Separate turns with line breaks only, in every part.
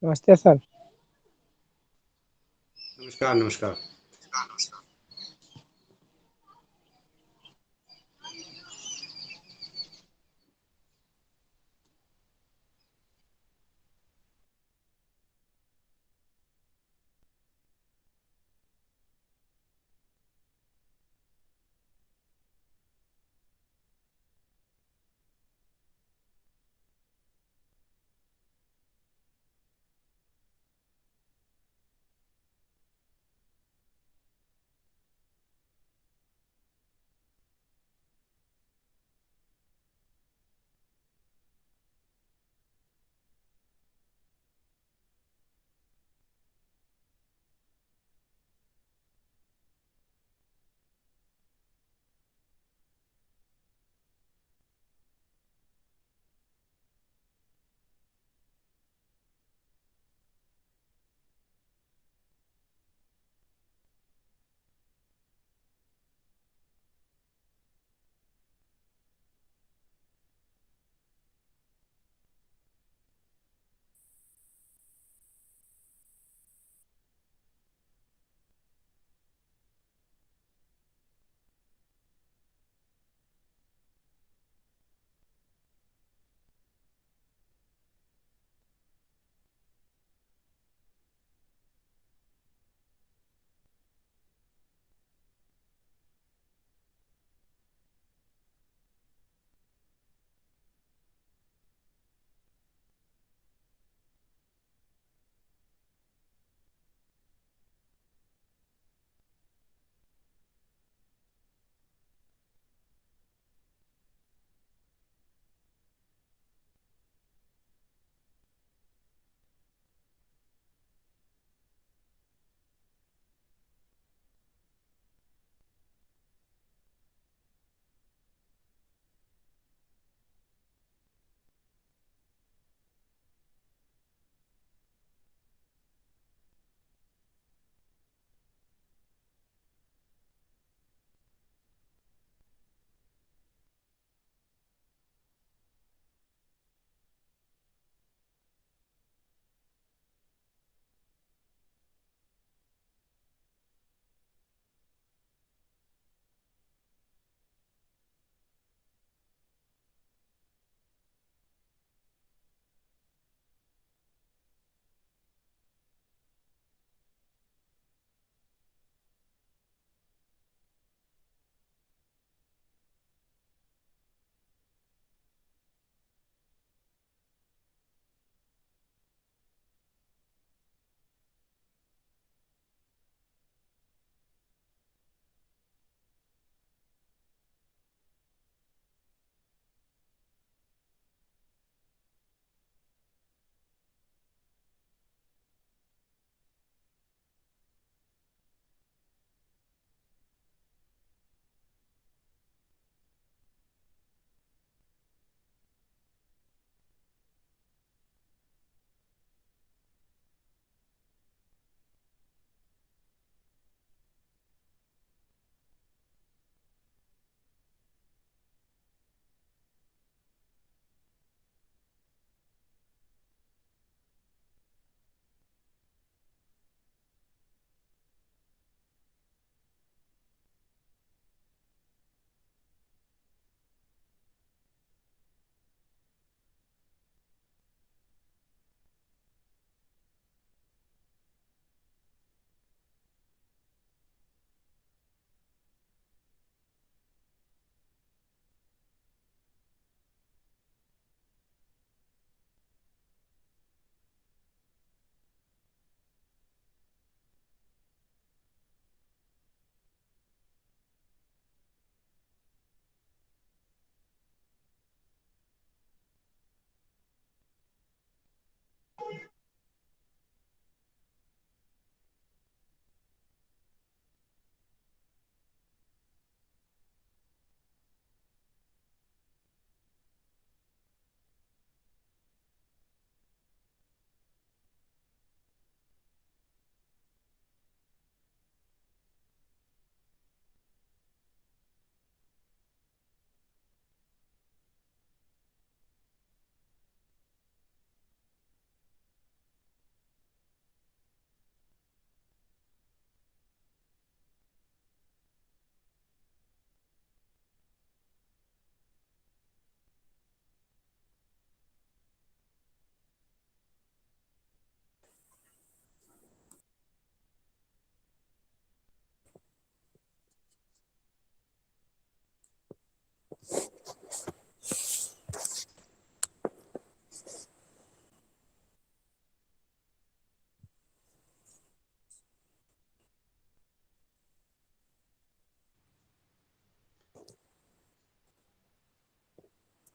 नमस्ते सर।
नमस्कार नमस्कार।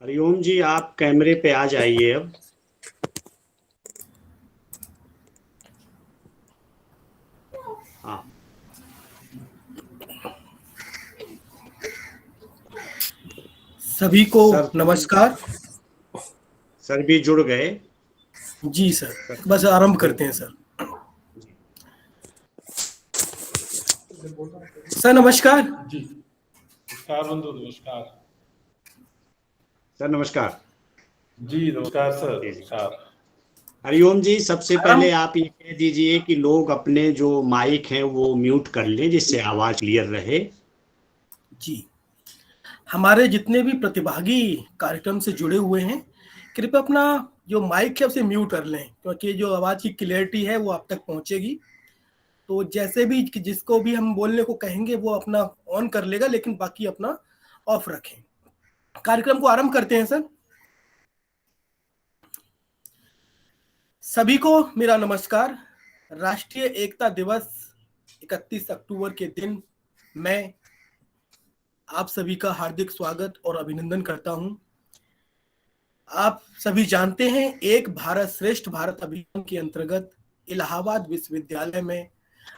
हरिओम जी, आप कैमरे पे आ जाइए अब। हाँ।
सभी को
सर
नमस्कार।
सर भी जुड़ गए।
जी सर,
सर
बस आरंभ करते हैं
बिल्कुल।
सर। सर नमस्कार।
जी नमस्कार बंधु, नमस्कार।
सर नमस्कार।
जी नमस्कार सर,
जी जी।
नमस्कार।
हरिओम जी, सबसे पहले
आरंभ।
आप ये कह दीजिए कि लोग अपने जो माइक हैं वो म्यूट कर लें, जिससे आवाज क्लियर रहे।
जी, हमारे जितने भी प्रतिभागी कार्यक्रम से जुड़े हुए हैं, कृपया अपना जो माइक है उसे म्यूट कर लें, क्योंकि जो आवाज़ की क्लियरिटी है वो आप तक पहुंचेगी। तो जैसे भी जिसको भी हम बोलने को कहेंगे वो अपना ऑन कर लेगा, लेकिन बाकी अपना ऑफ रखें। कार्यक्रम को आरंभ करते हैं सर। सभी को मेरा नमस्कार। राष्ट्रीय एकता दिवस 31 अक्टूबर के दिन मैं आप सभी का हार्दिक स्वागत और अभिनंदन करता हूं। आप सभी जानते हैं, एक भारत श्रेष्ठ भारत अभियान के अंतर्गत इलाहाबाद विश्वविद्यालय में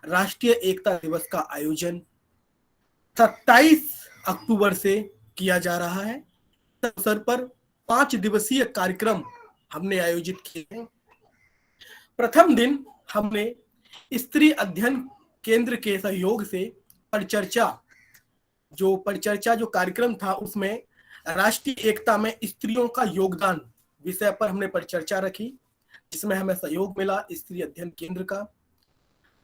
राष्ट्रीय एकता दिवस का आयोजन 27 अक्टूबर से किया जा रहा है। इस अवसर पर 5 दिवसीय कार्यक्रम हमने आयोजित किए हैं। प्रथम दिन हमने स्त्री अध्ययन केंद्र के सहयोग से परिचर्चा जो कार्यक्रम था उसमें राष्ट्रीय एकता में स्त्रियों का योगदान विषय पर हमने परिचर्चा रखी, जिसमें हमें सहयोग मिला स्त्री अध्ययन केंद्र का।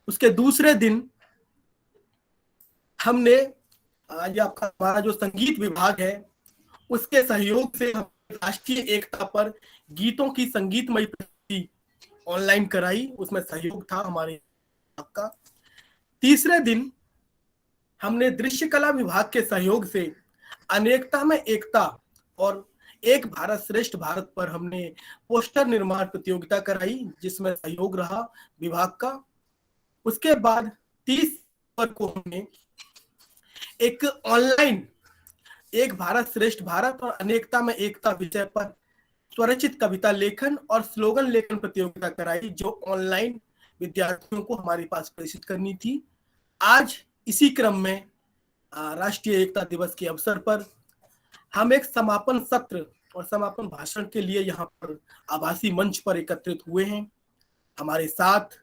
उसके दूसरे दिन हमने आज आपका हमारा जो संगीत विभाग है उसके सहयोग से हम राष्ट्रीय एकता पर गीतों की संगीतमय प्रस्तुति ऑनलाइन कराई, उसमें सहयोग था हमारे का। तीसरे दिन हमने दृश्य कला विभाग के सहयोग से अनेकता में एकता और एक भारत श्रेष्ठ भारत पर हमने पोस्टर निर्माण प्रतियोगिता कराई, जिसमें सहयोग रहा विभाग का। उसके बाद 30 को हमने एक ऑनलाइन एक भारत श्रेष्ठ भारत और अनेकता में एकता विषय पर स्वरचित कविता लेखन और स्लोगन लेखन प्रतियोगिता कराई, जो ऑनलाइन विद्यार्थियों को हमारे पास प्रेषित करनी थी। आज इसी क्रम में राष्ट्रीय एकता दिवस के अवसर पर हम एक समापन सत्र और समापन भाषण के लिए यहाँ पर आभासी मंच पर एकत्रित हुए हैं। हमारे साथ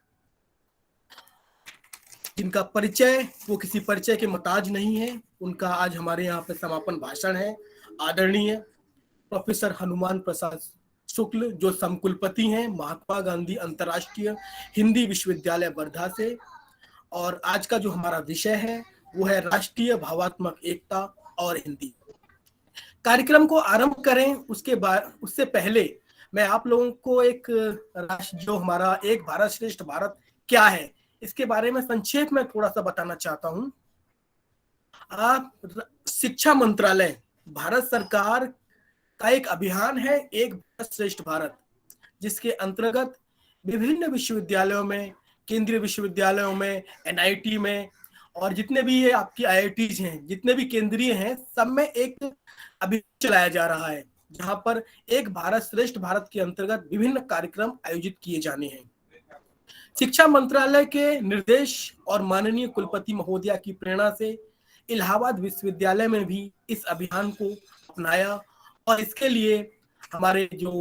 जिनका परिचय वो किसी परिचय के मोहताज नहीं है, उनका आज हमारे यहाँ पे समापन भाषण है। आदरणीय प्रोफेसर हनुमान प्रसाद शुक्ल, जो समकुलपति हैं महात्मा गांधी अंतर्राष्ट्रीय हिंदी विश्वविद्यालय वर्धा से। और आज का जो हमारा विषय है वो है राष्ट्रीय भावात्मक एकता और हिंदी। कार्यक्रम को आरंभ करें उससे पहले मैं आप लोगों को एक जो हमारा एक भारत श्रेष्ठ भारत क्या है इसके बारे में संक्षेप में थोड़ा सा बताना चाहता हूं। शिक्षा मंत्रालय भारत सरकार का एक अभियान है एक भारत श्रेष्ठ भारत, जिसके अंतर्गत विभिन्न विश्वविद्यालयों में, केंद्रीय विश्वविद्यालयों में, एनआईटी में और जितने भी ये आपकी आईआईटीज हैं, जितने भी केंद्रीय हैं, सब में एक अभियान चलाया जा रहा है, जहां पर एक भारत श्रेष्ठ भारत के अंतर्गत विभिन्न कार्यक्रम आयोजित किए जाने हैं। शिक्षा मंत्रालय के निर्देश और माननीय कुलपति महोदया की प्रेरणा से इलाहाबाद विश्वविद्यालय में भी इस अभियान को अपनाया और इसके लिए हमारे जो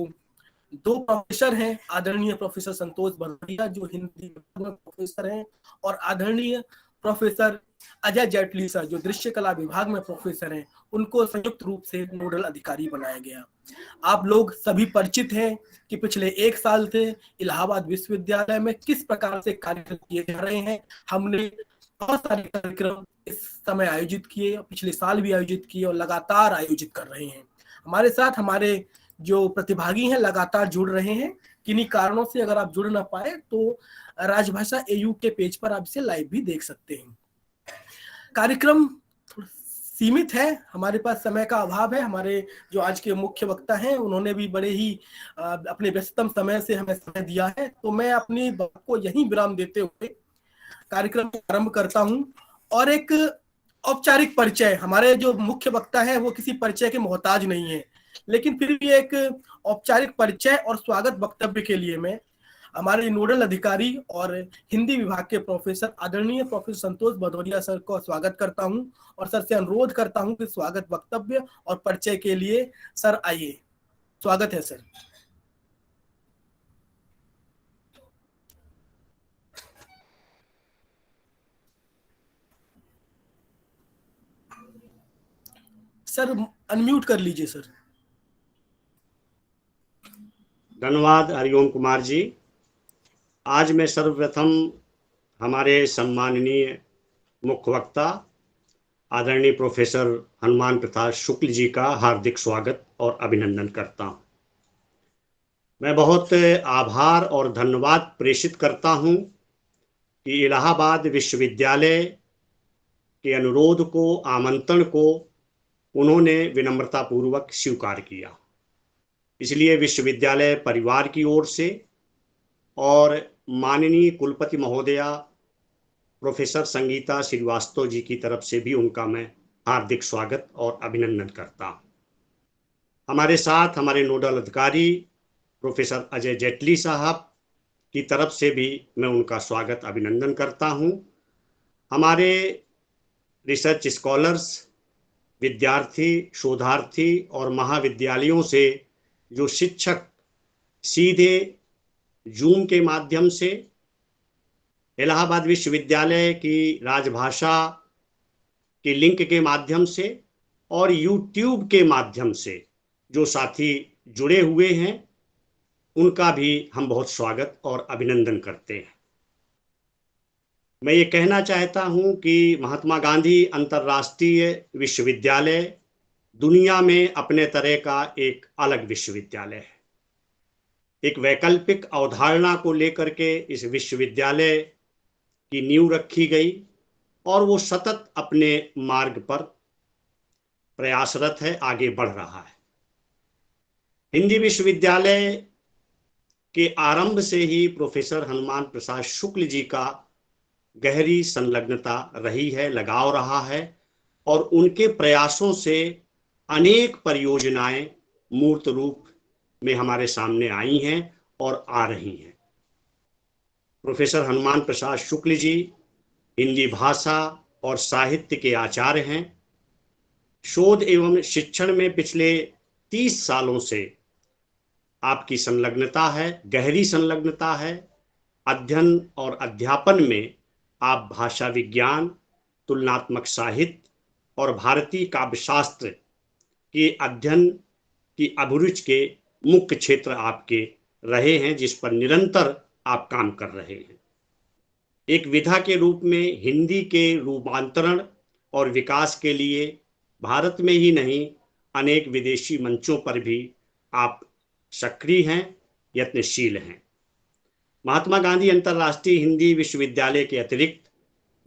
2 प्रोफेसर हैं, आदरणीय प्रोफेसर संतोष बरड़िया जो हिंदी विभाग में प्रोफेसर हैं और आदरणीय प्रोफेसर अजय जेटली सर जो दृश्य कला विभाग में प्रोफेसर हैं, उनको संयुक्त रूप से नोडल अधिकारी बनाया गया। आप लोग सभी परिचित हैं कि पिछले 1 साल से इलाहाबाद विश्वविद्यालय में किस प्रकार से कार्यक्रम किए जा रहे हैं। हमने बहुत सारे कार्यक्रम इस समय आयोजित किए, पिछले साल भी आयोजित किए और लगातार आयोजित कर रहे हैं। हमारे साथ हमारे जो प्रतिभागी हैं लगातार जुड़ रहे हैं। किन्हीं कारणों से अगर आप जुड़ ना पाए तो राजभाषा एयू के पेज पर आप इसे लाइव भी देख सकते हैं। कार्यक्रम सीमित है, हमारे पास समय का अभाव है। हमारे जो आज के मुख्य वक्ता हैं उन्होंने भी बड़े ही अपने व्यस्ततम समय से हमें समय दिया है, तो मैं अपनी बात को यहीं विराम देते हुए कार्यक्रम आरंभ करता हूं। और एक औपचारिक परिचय, हमारे जो मुख्य वक्ता है वो किसी परिचय के मोहताज नहीं है, लेकिन फिर भी एक औपचारिक परिचय और स्वागत वक्तव्य के लिए मैं हमारे नोडल अधिकारी और हिंदी विभाग के प्रोफेसर आदरणीय प्रोफेसर संतोष भदौरिया सर को स्वागत करता हूं और सर से अनुरोध करता हूं कि स्वागत वक्तव्य और परिचय के लिए सर आइए। स्वागत है सर। सर अनम्यूट कर लीजिए सर।
धन्यवाद हरिओम कुमार जी। आज मैं सर्वप्रथम हमारे सम्माननीय मुख्य वक्ता आदरणीय प्रोफेसर हनुमान प्रसाद शुक्ल जी का हार्दिक स्वागत और अभिनंदन करता हूं। मैं बहुत आभार और धन्यवाद प्रेषित करता हूं कि इलाहाबाद विश्वविद्यालय के अनुरोध को, आमंत्रण को उन्होंने विनम्रता पूर्वक स्वीकार किया। इसलिए विश्वविद्यालय परिवार की ओर से और माननीय कुलपति महोदया प्रोफेसर संगीता श्रीवास्तव जी की तरफ से भी उनका मैं हार्दिक स्वागत और अभिनंदन करता हूं। हमारे साथ हमारे नोडल अधिकारी प्रोफेसर अजय जेटली साहब की तरफ से भी मैं उनका स्वागत अभिनंदन करता हूं। हमारे रिसर्च स्कॉलर्स, विद्यार्थी, शोधार्थी और महाविद्यालयों से जो शिक्षक सीधे जूम के माध्यम से, इलाहाबाद विश्वविद्यालय की राजभाषा के लिंक के माध्यम से और यूट्यूब के माध्यम से जो साथी जुड़े हुए हैं, उनका भी हम बहुत स्वागत और अभिनंदन करते हैं। मैं ये कहना चाहता हूं कि महात्मा गांधी अंतर्राष्ट्रीय विश्वविद्यालय दुनिया में अपने तरह का एक अलग विश्वविद्यालय है। एक वैकल्पिक अवधारणा को लेकर के इस विश्वविद्यालय की नींव रखी गई और वो सतत अपने मार्ग पर प्रयासरत है, आगे बढ़ रहा है। हिंदी विश्वविद्यालय के आरंभ से ही प्रोफेसर हनुमान प्रसाद शुक्ल जी का गहरी संलग्नता रही है, लगाव रहा है और उनके प्रयासों से अनेक परियोजनाएं मूर्त रूप में हमारे सामने आई हैं और आ रही हैं। प्रोफेसर हनुमान प्रसाद शुक्ल जी हिंदी भाषा और साहित्य के आचार्य हैं। शोध एवं शिक्षण में पिछले 30 सालों से आपकी संलग्नता है, गहरी संलग्नता है। अध्ययन और अध्यापन में आप भाषा विज्ञान, तुलनात्मक साहित्य और भारतीय काव्यशास्त्र के अध्ययन की अभिरुचि के मुख्य क्षेत्र आपके रहे हैं, जिस पर निरंतर आप काम कर रहे हैं। एक विधा के रूप में हिंदी के रूपांतरण और विकास के लिए भारत में ही नहीं, अनेक विदेशी मंचों पर भी आप सक्रिय हैं, यत्नशील हैं। महात्मा गांधी अंतर्राष्ट्रीय हिंदी विश्वविद्यालय के अतिरिक्त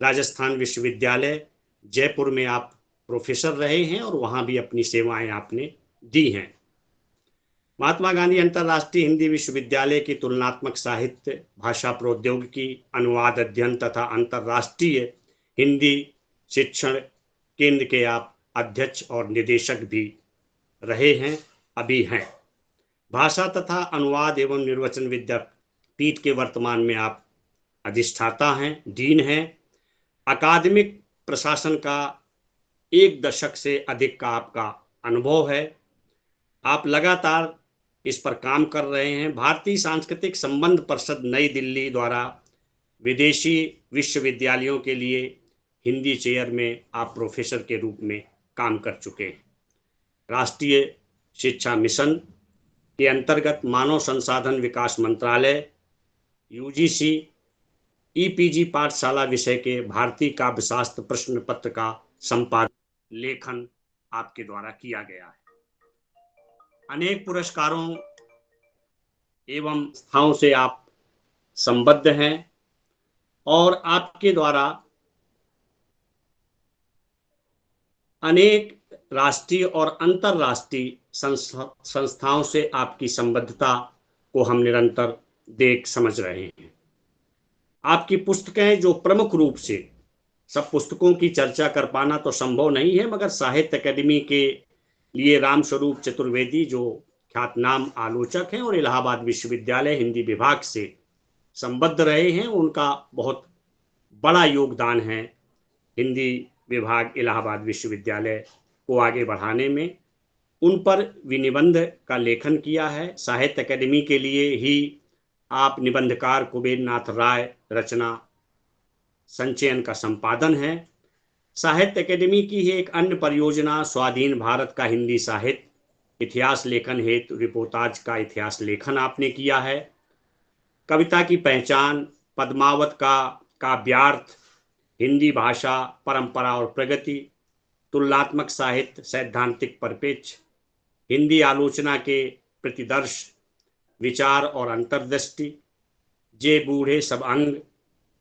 राजस्थान विश्वविद्यालय जयपुर में आप प्रोफेसर रहे हैं और वहां भी अपनी सेवाएं आपने दी हैं। महात्मा गांधी अंतर्राष्ट्रीय हिंदी विश्वविद्यालय की तुलनात्मक साहित्य, भाषा प्रौद्योगिकी, अनुवाद अध्ययन तथा अंतर्राष्ट्रीय हिंदी शिक्षण केंद्र के आप अध्यक्ष और निदेशक भी रहे हैं, अभी हैं। भाषा तथा अनुवाद एवं निर्वचन विद्यापीठ के वर्तमान में आप अधिष्ठाता हैं, डीन हैं। अकादमिक प्रशासन का 1 दशक से अधिक का आपका अनुभव है। आप लगातार इस पर काम कर रहे हैं। भारतीय सांस्कृतिक संबंध परिषद नई दिल्ली द्वारा विदेशी विश्वविद्यालयों के लिए हिंदी चेयर में आप प्रोफेसर के रूप में काम कर चुके हैं। राष्ट्रीय शिक्षा मिशन के अंतर्गत मानव संसाधन विकास मंत्रालय यूजीसी ईपीजी पाठशाला विषय के भारतीय काव्यशास्त्र प्रश्न पत्र का संपादन लेखन आपके द्वारा किया गया है। अनेक पुरस्कारों एवं संस्थाओं से आप संबद्ध हैं और आपके द्वारा अनेक राष्ट्रीय और अंतर्राष्ट्रीय संस्थाओं से आपकी संबद्धता को हम निरंतर देख समझ रहे हैं। आपकी पुस्तकें जो प्रमुख रूप से, सब पुस्तकों की चर्चा कर पाना तो संभव नहीं है, मगर साहित्य अकेडमी के लिए रामस्वरूप चतुर्वेदी जो ख्यातनाम आलोचक हैं और इलाहाबाद विश्वविद्यालय हिंदी विभाग से संबद्ध रहे हैं, उनका बहुत बड़ा योगदान है हिंदी विभाग इलाहाबाद विश्वविद्यालय को आगे बढ़ाने में। उन पर विनिबंध का लेखन किया है। साहित्य अकेडमी के लिए ही आप निबंधकार कुबेर नाथ राय रचना संचयन का संपादन है। साहित्य अकेडमी की ही एक अन्य परियोजना स्वाधीन भारत का हिंदी साहित्य इतिहास लेखन हेतु रिपोर्टाज का इतिहास लेखन आपने किया है। कविता की पहचान, पद्मावत का काव्यार्थ, हिंदी भाषा परंपरा और प्रगति, तुलनात्मक साहित्य सैद्धांतिक परिप्रेक्ष्य, हिंदी आलोचना के प्रतिदर्श, विचार और अंतर्दृष्टि, जे बूढ़े सब अंग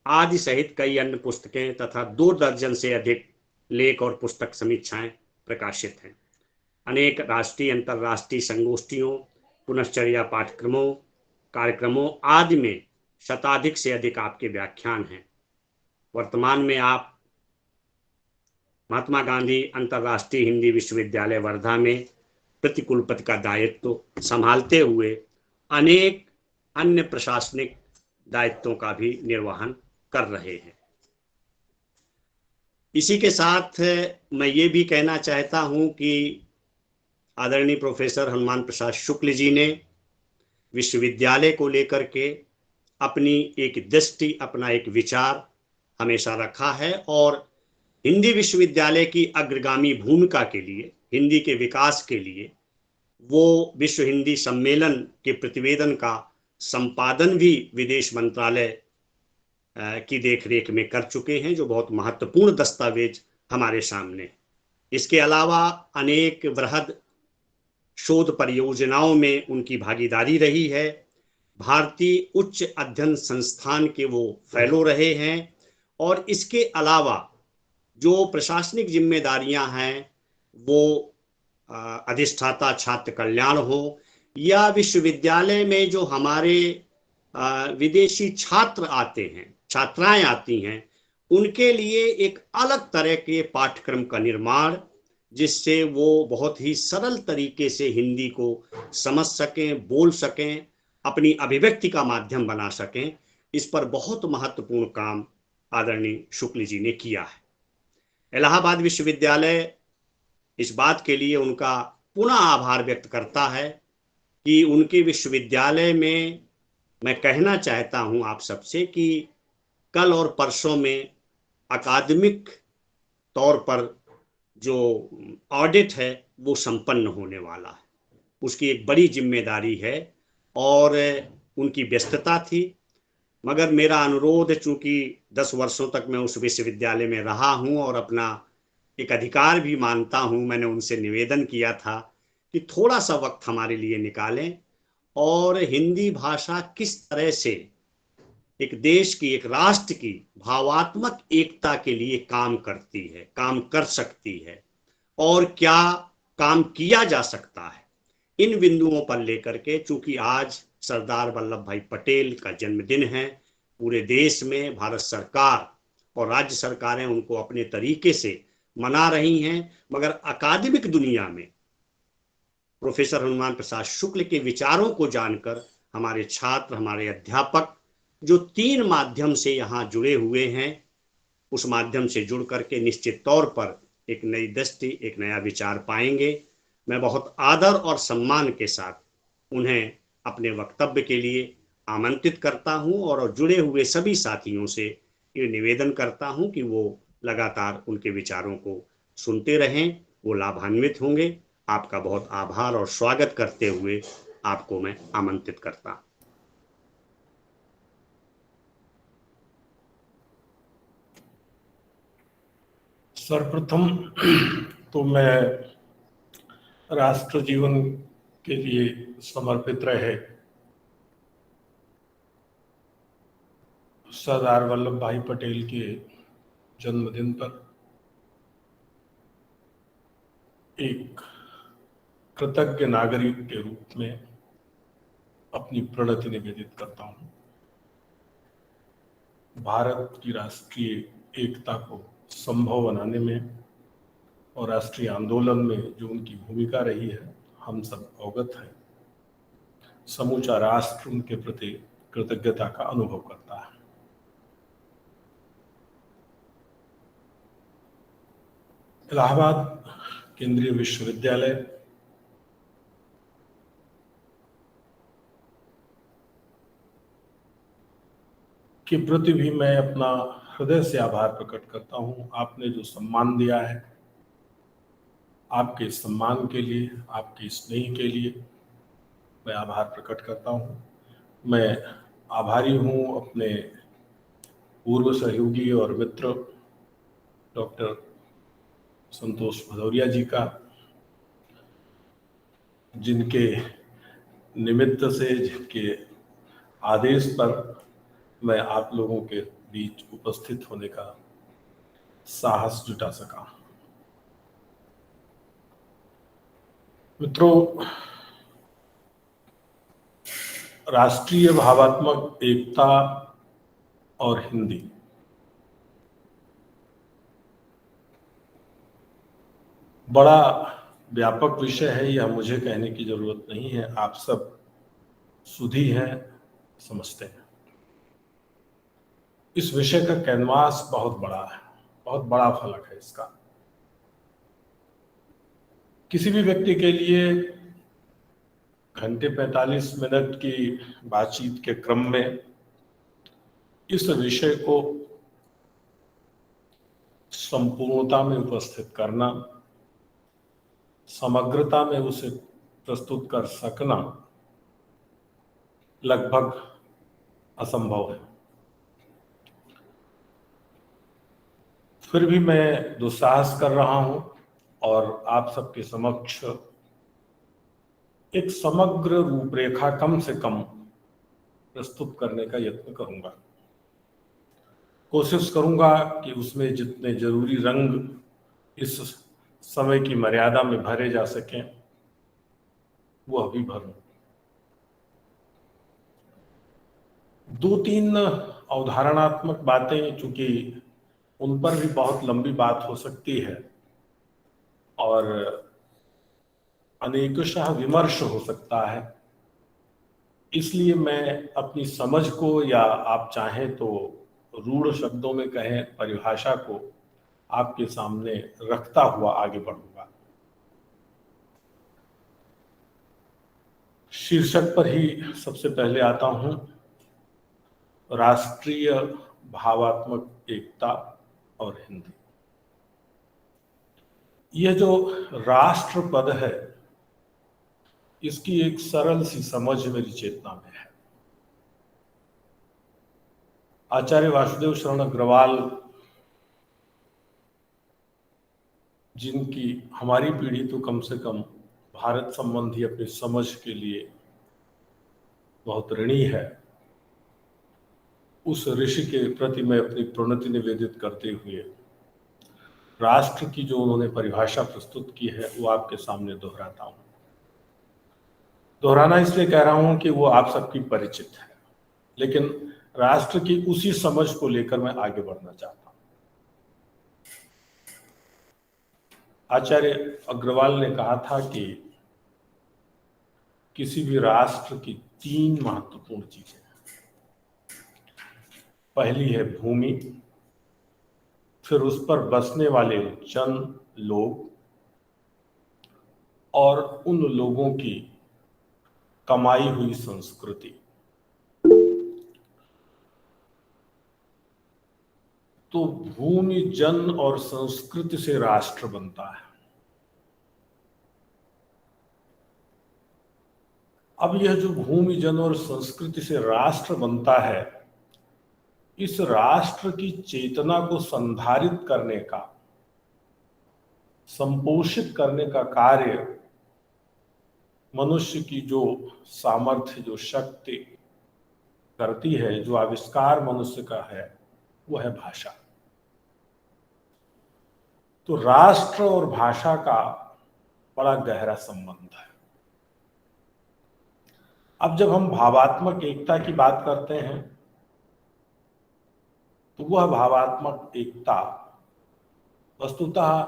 आदि सहित कई अन्य पुस्तकें तथा 2 दर्जन से अधिक लेख और पुस्तक समीक्षाएं प्रकाशित हैं। अनेक राष्ट्रीय अंतर्राष्ट्रीय संगोष्ठियों, पुनश्चर्या पाठ्यक्रमों, कार्यक्रमों आदि में शताधिक से अधिक आपके व्याख्यान हैं। वर्तमान में आप महात्मा गांधी अंतर्राष्ट्रीय हिंदी विश्वविद्यालय वर्धा में प्रतिकुलपति का दायित्व संभालते हुए अनेक अन्य प्रशासनिक दायित्वों का भी निर्वहन कर रहे हैं। इसी के साथ मैं ये भी कहना चाहता हूं कि आदरणीय प्रोफेसर हनुमान प्रसाद शुक्ल जी ने विश्वविद्यालय को लेकर के अपनी एक दृष्टि, अपना एक विचार हमेशा रखा है और हिंदी विश्वविद्यालय की अग्रगामी भूमिका के लिए, हिंदी के विकास के लिए वो विश्व हिंदी सम्मेलन के प्रतिवेदन का संपादन भी विदेश मंत्रालय की देखरेख में कर चुके हैं, जो बहुत महत्वपूर्ण दस्तावेज हमारे सामने। इसके अलावा अनेक वृहद शोध परियोजनाओं में उनकी भागीदारी रही है। भारतीय उच्च अध्ययन संस्थान के वो फेलो रहे हैं और इसके अलावा जो प्रशासनिक जिम्मेदारियां हैं वो अधिष्ठाता छात्र कल्याण हो या विश्वविद्यालय में जो हमारे विदेशी छात्र आते हैं, छात्राएं आती हैं, उनके लिए एक अलग तरह के पाठ्यक्रम का निर्माण, जिससे वो बहुत ही सरल तरीके से हिंदी को समझ सकें, बोल सकें, अपनी अभिव्यक्ति का माध्यम बना सकें, इस पर बहुत महत्वपूर्ण काम आदरणीय शुक्ल जी ने किया है। इलाहाबाद विश्वविद्यालय इस बात के लिए उनका पुनः आभार व्यक्त करता है कि उनके विश्वविद्यालय में, मैं कहना चाहता हूं आप सबसे कि कल और परसों में अकादमिक तौर पर जो ऑडिट है वो संपन्न होने वाला है। उसकी एक बड़ी जिम्मेदारी है और उनकी व्यस्तता थी, मगर मेरा अनुरोध, चूंकि 10 वर्षों तक मैं उस विश्वविद्यालय में रहा हूं और अपना एक अधिकार भी मानता हूं, मैंने उनसे निवेदन किया था कि थोड़ा सा वक्त हमारे लिए निकालें और हिंदी भाषा किस तरह से एक देश की, एक राष्ट्र की भावात्मक एकता के लिए काम करती है, काम कर सकती है और क्या काम किया जा सकता है, इन बिंदुओं पर लेकर के, चूंकि आज सरदार वल्लभ भाई पटेल का जन्मदिन है, पूरे देश में भारत सरकार और राज्य सरकारें उनको अपने तरीके से मना रही हैं, मगर अकादमिक दुनिया में प्रोफेसर हनुमान प्रसाद शुक्ल के विचारों को जानकर हमारे छात्र, हमारे अध्यापक जो 3 माध्यम से यहाँ जुड़े हुए हैं, उस माध्यम से जुड़ करके निश्चित तौर पर एक नई दृष्टि, एक नया विचार पाएंगे। मैं बहुत आदर और सम्मान के साथ उन्हें अपने वक्तव्य के लिए आमंत्रित करता हूं और जुड़े हुए सभी साथियों से ये निवेदन करता हूं कि वो लगातार उनके विचारों को सुनते रहें, वो लाभान्वित होंगे। आपका बहुत आभार और स्वागत करते हुए आपको मैं आमंत्रित करता हूं।
सर्वप्रथम तो मैं राष्ट्र जीवन के लिए समर्पित रहे सरदार वल्लभ भाई पटेल के जन्मदिन पर एक कृतज्ञ नागरिक के रूप में अपनी प्रणति निवेदित करता हूं। भारत की राष्ट्रीय एकता को संभव बनाने में और राष्ट्रीय आंदोलन में जो उनकी भूमिका रही है, हम सब अवगत हैं। समूचा राष्ट्र उनके प्रति कृतज्ञता का अनुभव करता है। इलाहाबाद केंद्रीय विश्वविद्यालय के प्रति भी मैं अपना हृदय से आभार प्रकट करता हूं। आपने जो सम्मान दिया है, आपके सम्मान के लिए, आपके स्नेह के लिए मैं आभार प्रकट करता हूं। मैं आभारी हूं अपने पूर्व सहयोगी और मित्र डॉक्टर संतोष भदौरिया जी का, जिनके निमित्त से, जिनके आदेश पर मैं आप लोगों के बीच उपस्थित होने का साहस जुटा सका। मित्रों, राष्ट्रीय भावात्मक एकता और हिंदी बड़ा व्यापक विषय है, यह मुझे कहने की जरूरत नहीं है। आप सब सुधी हैं, समझते हैं। इस विषय का कैनवास बहुत बड़ा है, बहुत बड़ा फलक है इसका। किसी भी व्यक्ति के लिए घंटे 45 मिनट की बातचीत के क्रम में इस विषय को संपूर्णता में उपस्थित करना, समग्रता में उसे प्रस्तुत कर सकना लगभग असंभव है। फिर भी मैं दुस्साहस कर रहा हूं और आप सबके समक्ष एक समग्र रूपरेखा कम से कम प्रस्तुत करने का यत्न करूंगा। कोशिश करूंगा कि उसमें जितने जरूरी रंग इस समय की मर्यादा में भरे जा सकें, वो अभी भरूं। 2-3 अवधारणात्मक बातें, चूंकि उन पर भी बहुत लंबी बात हो सकती है और अनेकशः विमर्श हो सकता है, इसलिए मैं अपनी समझ को, या आप चाहें तो रूढ़ शब्दों में कहें, परिभाषा को आपके सामने रखता हुआ आगे बढ़ूंगा। शीर्षक पर ही सबसे पहले आता हूं, राष्ट्रीय भावात्मक एकता और हिंदी। यह जो राष्ट्र पद है, इसकी एक सरल सी समझ मेरी चेतना में है। आचार्य वासुदेव शरण अग्रवाल, जिनकी हमारी पीढ़ी तो कम से कम भारत संबंधी अपनी समझ के लिए बहुत ऋणी है, उस ऋषि के प्रति मैं अपनी प्रणति निवेदित करते हुए राष्ट्र की जो उन्होंने परिभाषा प्रस्तुत की है, वो आपके सामने दोहराता हूं। दोहराना इसलिए कह रहा हूं कि वो आप सबकी परिचित है, लेकिन राष्ट्र की उसी समझ को लेकर मैं आगे बढ़ना चाहता हूं। आचार्य अग्रवाल ने कहा था कि किसी भी राष्ट्र की 3 महत्वपूर्ण चीजें हैं। पहली है भूमि, फिर उस पर बसने वाले जन, लोग, और उन लोगों की कमाई हुई संस्कृति। तो भूमि, जन और संस्कृति से राष्ट्र बनता है। अब यह जो भूमि, जन और संस्कृति से राष्ट्र बनता है, इस राष्ट्र की चेतना को संधारित करने का, संपोषित करने का कार्य मनुष्य की जो सामर्थ्य, जो शक्ति करती है, जो आविष्कार मनुष्य का है, वो है भाषा। तो राष्ट्र और भाषा का बड़ा गहरा संबंध है। अब जब हम भावात्मक एकता की बात करते हैं तो वह भावात्मक एकता वस्तुतः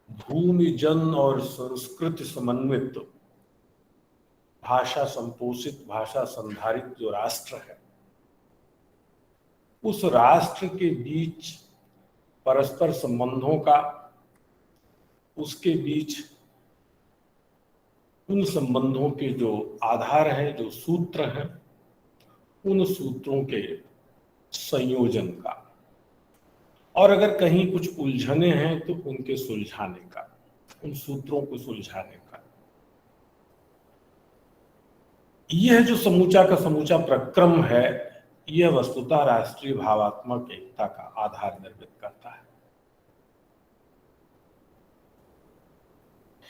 भूमि जन और संस्कृति समन्वित भाषा संपोषित भाषा संधारित जो राष्ट्र है, उस राष्ट्र के बीच परस्पर संबंधों का, उसके बीच उन संबंधों के जो आधार हैं, जो सूत्र हैं, उन सूत्रों के संयोजन का, और अगर कहीं कुछ उलझने हैं तो उनके सुलझाने का, उन सूत्रों को सुलझाने का। यह जो समूचा का समूचा प्रक्रम है, यह वस्तुतः राष्ट्रीय भावात्मक एकता का आधार निर्मित करता है।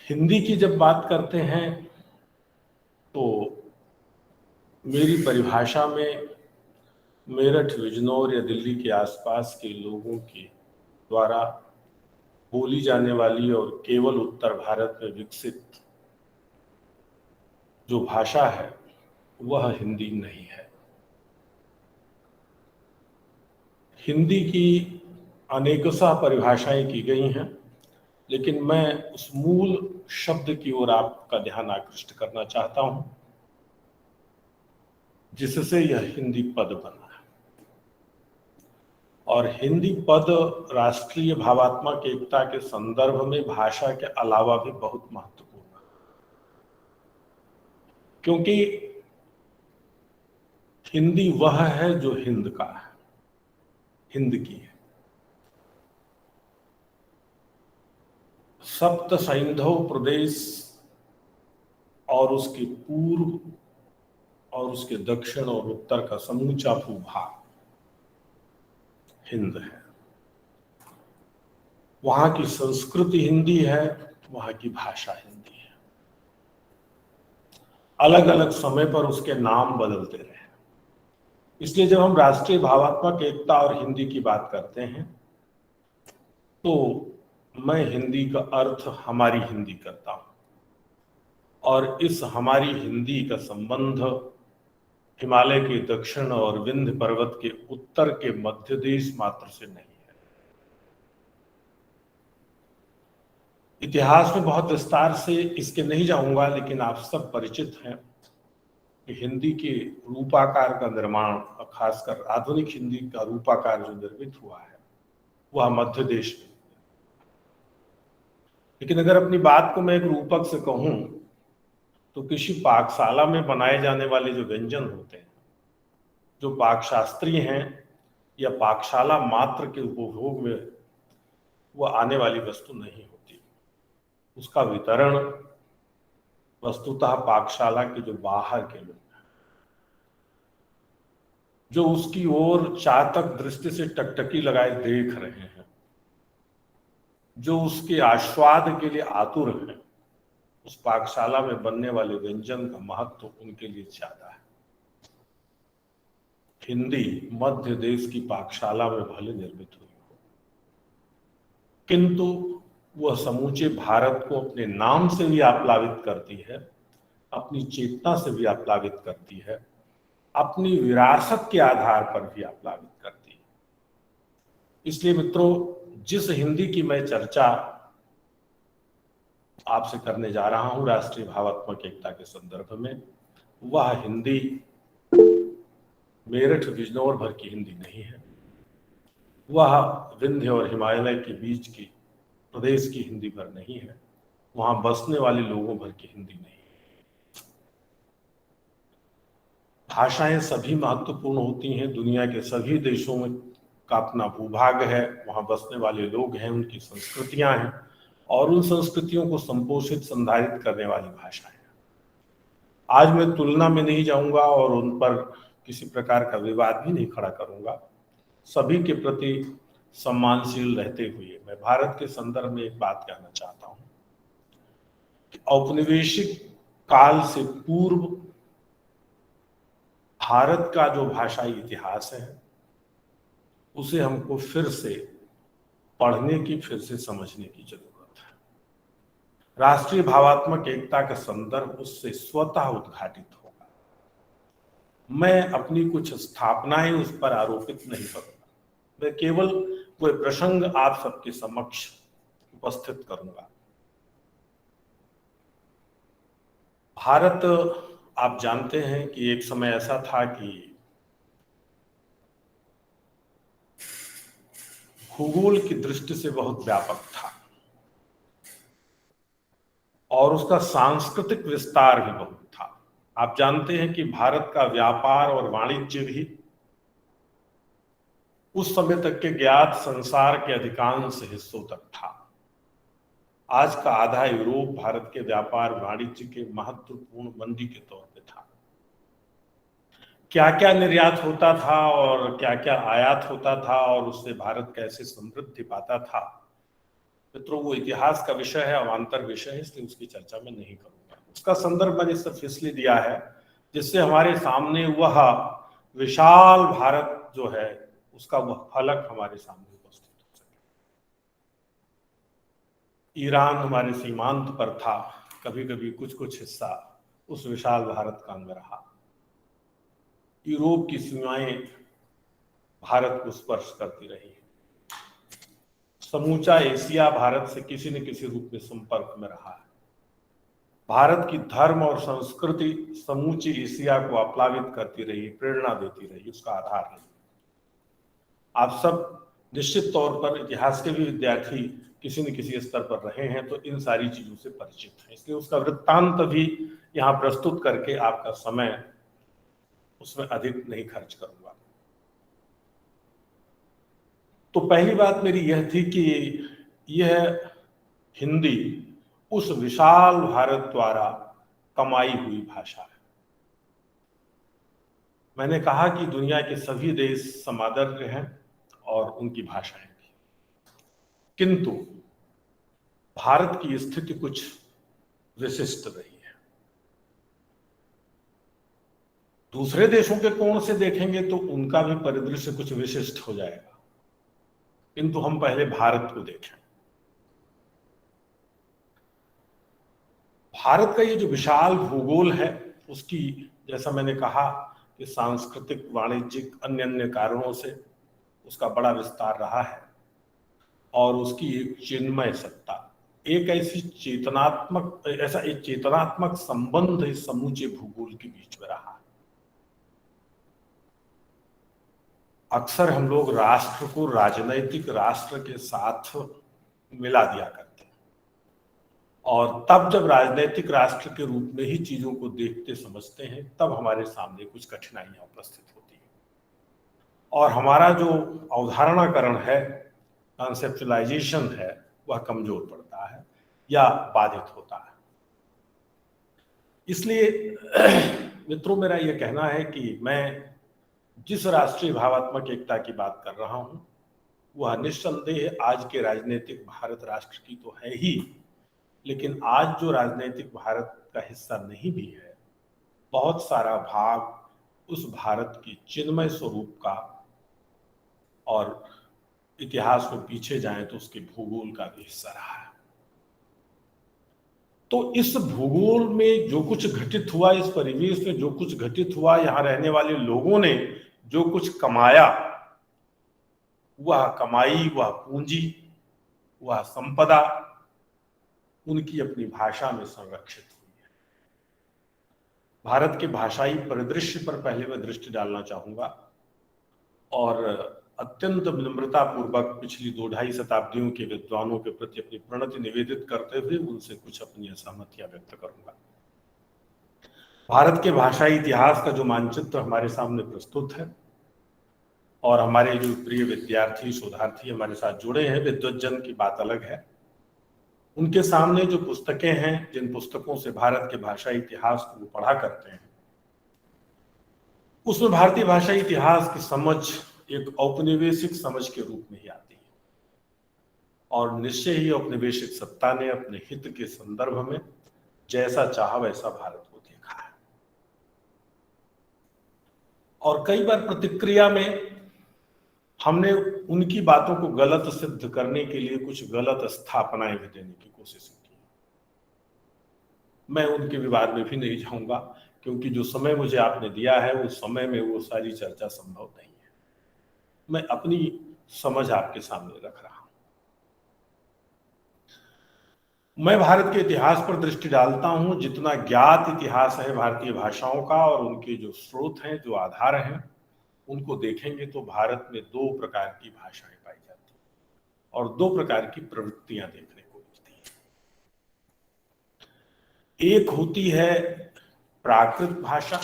हिंदी की जब बात करते हैं तो मेरी परिभाषा में मेरठ, बिजनौर या दिल्ली के आसपास के लोगों के द्वारा बोली जाने वाली और केवल उत्तर भारत में विकसित जो भाषा है वह हिंदी नहीं है। हिंदी की अनेकसा परिभाषाएं की गई हैं, लेकिन मैं उस मूल शब्द की ओर आपका ध्यान आकृष्ट करना चाहता हूं जिससे यह हिंदी पद बना है। और हिंदी पद राष्ट्रीय भावात्मक एकता के संदर्भ में भाषा के अलावा भी बहुत महत्वपूर्ण है, क्योंकि हिंदी वह है जो हिंद का है, हिंद की है। सप्त सैंधव प्रदेश और उसके पूर्व और उसके दक्षिण और उत्तर का समूचा भूभाग हिंद है। वहां की संस्कृति हिंदी है, वहां की भाषा हिंदी है। अलग अलग समय पर उसके नाम बदलते रहे। इसलिए जब हम राष्ट्रीय भावात्मक एकता और हिंदी की बात करते हैं तो मैं हिंदी का अर्थ हमारी हिंदी करता हूं, और इस हमारी हिंदी का संबंध हिमालय के दक्षिण और विंध्य पर्वत के उत्तर के मध्य देश मात्र से नहीं है। इतिहास में बहुत विस्तार से इसके नहीं जाऊंगा, लेकिन आप सब परिचित हैं कि हिंदी के रूपाकार का निर्माण, खासकर आधुनिक हिंदी का रूपाकार जो निर्मित हुआ है वह मध्य देश में। लेकिन अगर अपनी बात को मैं एक रूपक से कहूं तो किसी पाकशाला में बनाए जाने वाले जो व्यंजन होते हैं, जो पाकशास्त्रीय हैं या पाकशाला मात्र के उपभोग में वह आने वाली वस्तु नहीं होती। उसका वितरण वस्तुतः पाकशाला के जो बाहर के लोग हैं, जो उसकी ओर चातक दृष्टि से टकटकी लगाए देख रहे हैं, जो उसके आस्वाद के लिए आतुर हैं, उस पाकशाला में बनने वाले व्यंजन का महत्व उनके लिए ज्यादा है। हिंदी मध्य देश की पाकशाला में भले निर्मित हुई हो, किंतु वह समूचे भारत को अपने नाम से भी आप्लावित करती है, अपनी चेतना से भी आप्लावित करती है, अपनी विरासत के आधार पर भी आप्लावित करती है। इसलिए मित्रों, जिस हिंदी की मैं चर्चा आपसे करने जा रहा हूं राष्ट्रीय भावात्मक एकता के संदर्भ में, वह हिंदी मेरठ बिजनौर भर की हिंदी नहीं है, वह विंध्य और हिमालय के बीच की प्रदेश की हिंदी भर नहीं है, वहां बसने वाले लोगों भर की हिंदी नहीं है। भाषाएं सभी महत्वपूर्ण होती हैं, दुनिया के सभी देशों में का अपना भूभाग है, वहां बसने वाले लोग हैं, उनकी संस्कृतियां हैं, और उन संस्कृतियों को संपोषित संधारित करने वाली भाषाएं। आज मैं तुलना में नहीं जाऊंगा और उन पर किसी प्रकार का विवाद भी नहीं खड़ा करूंगा। सभी के प्रति सम्मानशील रहते हुए मैं भारत के संदर्भ में एक बात कहना चाहता हूं कि औपनिवेशिक काल से पूर्व भारत का जो भाषाई इतिहास है उसे हमको फिर से पढ़ने की, फिर से समझने की जरूरत है। राष्ट्रीय भावात्मक एकता का संदर्भ उससे स्वतः उद्घाटित होगा। मैं अपनी कुछ स्थापनाएं उस पर आरोपित नहीं करूंगा, मैं केवल कोई प्रसंग आप सबके समक्ष उपस्थित करूंगा। भारत, आप जानते हैं कि एक समय ऐसा था कि भूगोल की दृष्टि से बहुत व्यापक था और उसका सांस्कृतिक विस्तार भी बहुत था। आप जानते हैं कि भारत का व्यापार और वाणिज्य भी उस समय तक के ज्ञात संसार के अधिकांश हिस्सों तक था। आज का आधा यूरोप भारत के व्यापार वाणिज्य के महत्वपूर्ण मंडी के तौर पे था। क्या क्या निर्यात होता था और क्या क्या आयात होता था और उससे भारत कैसे समृद्धि पाता था, मित्रों, वो इतिहास का विषय है, अवान्तर विषय है, इसलिए उसकी चर्चा मैं नहीं करूंगा। उसका संदर्भ मैंने सिर्फ इसलिए दिया है जिससे हमारे सामने वह विशाल भारत जो है उसका वह फलक हमारे सामने उपस्थित हो सके। ईरान हमारे सीमांत पर था, कभी कभी कुछ कुछ हिस्सा उस विशाल भारत का अंग रहा। यूरोप की सीमाएं भारत को स्पर्श करती रही। समूचा एशिया भारत से किसी न किसी रूप में संपर्क में रहा है। भारत की धर्म और संस्कृति समूची एशिया को आप्लावित करती रही, प्रेरणा देती रही, उसका आधार रही। आप सब निश्चित तौर पर इतिहास के भी विद्यार्थी किसी न किसी स्तर पर रहे हैं तो इन सारी चीजों से परिचित हैं, इसलिए उसका वृत्तांत भी यहाँ प्रस्तुत करके आपका समय उसमें अधिक नहीं खर्च करूंगा। तो पहली बात मेरी यह थी कि यह हिंदी उस विशाल भारत द्वारा कमाई हुई भाषा है। मैंने कहा कि दुनिया के सभी देश समादर हैं और उनकी भाषाएं भी, किंतु भारत की स्थिति कुछ विशिष्ट रही है। दूसरे देशों के कोण से देखेंगे तो उनका भी परिदृश्य कुछ विशिष्ट हो जाएगा, किंतु हम पहले भारत को देखें। भारत का ये जो विशाल भूगोल है उसकी, जैसा मैंने कहा कि सांस्कृतिक, वाणिज्यिक, अन्य अन्य कारणों से उसका बड़ा विस्तार रहा है और उसकी एक चिन्मय सत्ता, एक ऐसी चेतनात्मक, ऐसा एक चेतनात्मक संबंध इस समूचे भूगोल के बीच में रहा है। अक्सर हम लोग राष्ट्र को राजनैतिक राष्ट्र के साथ मिला दिया करते हैं और तब जब राजनैतिक राष्ट्र के रूप में ही चीजों को देखते समझते हैं तब हमारे सामने कुछ कठिनाइयां उपस्थित होती हैं और हमारा जो अवधारणाकरण है, कॉन्सेप्चुअलाइजेशन है, वह कमजोर पड़ता है या बाधित होता है। इसलिए मित्रों, मेरा यह कहना है कि मैं जिस राष्ट्रीय भावात्मक एकता की बात कर रहा हूं वह निस्संदेह आज के राजनीतिक भारत राष्ट्र की तो है ही, लेकिन आज जो राजनीतिक भारत का हिस्सा नहीं भी है, बहुत सारा भाग उस भारत के चिन्मय स्वरूप का और इतिहास में पीछे जाएं तो उसके भूगोल का भी हिस्सा रहा है। तो इस भूगोल में जो कुछ घटित हुआ, इस परिवेश में जो कुछ घटित हुआ, यहाँ रहने वाले लोगों ने जो कुछ कमाया, वह कमाई, वह पूंजी, वह संपदा उनकी अपनी भाषा में संरक्षित हुई है। भारत के भाषाई परिदृश्य पर पहले मैं दृष्टि डालना चाहूंगा और अत्यंत विनम्रता पूर्वक पिछली 2-2.5 शताब्दियों के विद्वानों के प्रति अपनी प्रणति निवेदित करते हुए उनसे कुछ अपनी असहमतियां व्यक्त करूंगा। भारत के भाषाई इतिहास का जो मानचित्र हमारे सामने प्रस्तुत है और हमारे जो प्रिय विद्यार्थी, शोधार्थी हमारे साथ जुड़े हैं, विद्वज्जन की बात अलग है, उनके सामने जो पुस्तकें हैं, जिन पुस्तकों से भारत के भाषा इतिहास को पढ़ा करते हैं, उसमें भारतीय भाषा इतिहास की समझ एक औपनिवेशिक समझ के रूप में ही आती है और निश्चय ही औपनिवेशिक सत्ता ने अपने हित के संदर्भ में जैसा चाहा वैसा भारत को देखा है और कई बार प्रतिक्रिया में हमने उनकी बातों को गलत सिद्ध करने के लिए कुछ गलत स्थापनाएं भी देने की कोशिश की। मैं उनके विवाद में भी नहीं जाऊंगा, क्योंकि जो समय मुझे आपने दिया है उस समय में वो सारी चर्चा संभव नहीं है। मैं अपनी समझ आपके सामने रख रहा हूं। मैं भारत के इतिहास पर दृष्टि डालता हूं। जितना ज्ञात इतिहास है भारतीय भाषाओं का और उनके जो स्रोत हैं, जो आधार हैं, उनको देखेंगे तो भारत में दो प्रकार की भाषाएं पाई जाती हैं और दो प्रकार की प्रवृत्तियां देखने को मिलती हैं। एक होती है प्राकृत भाषा।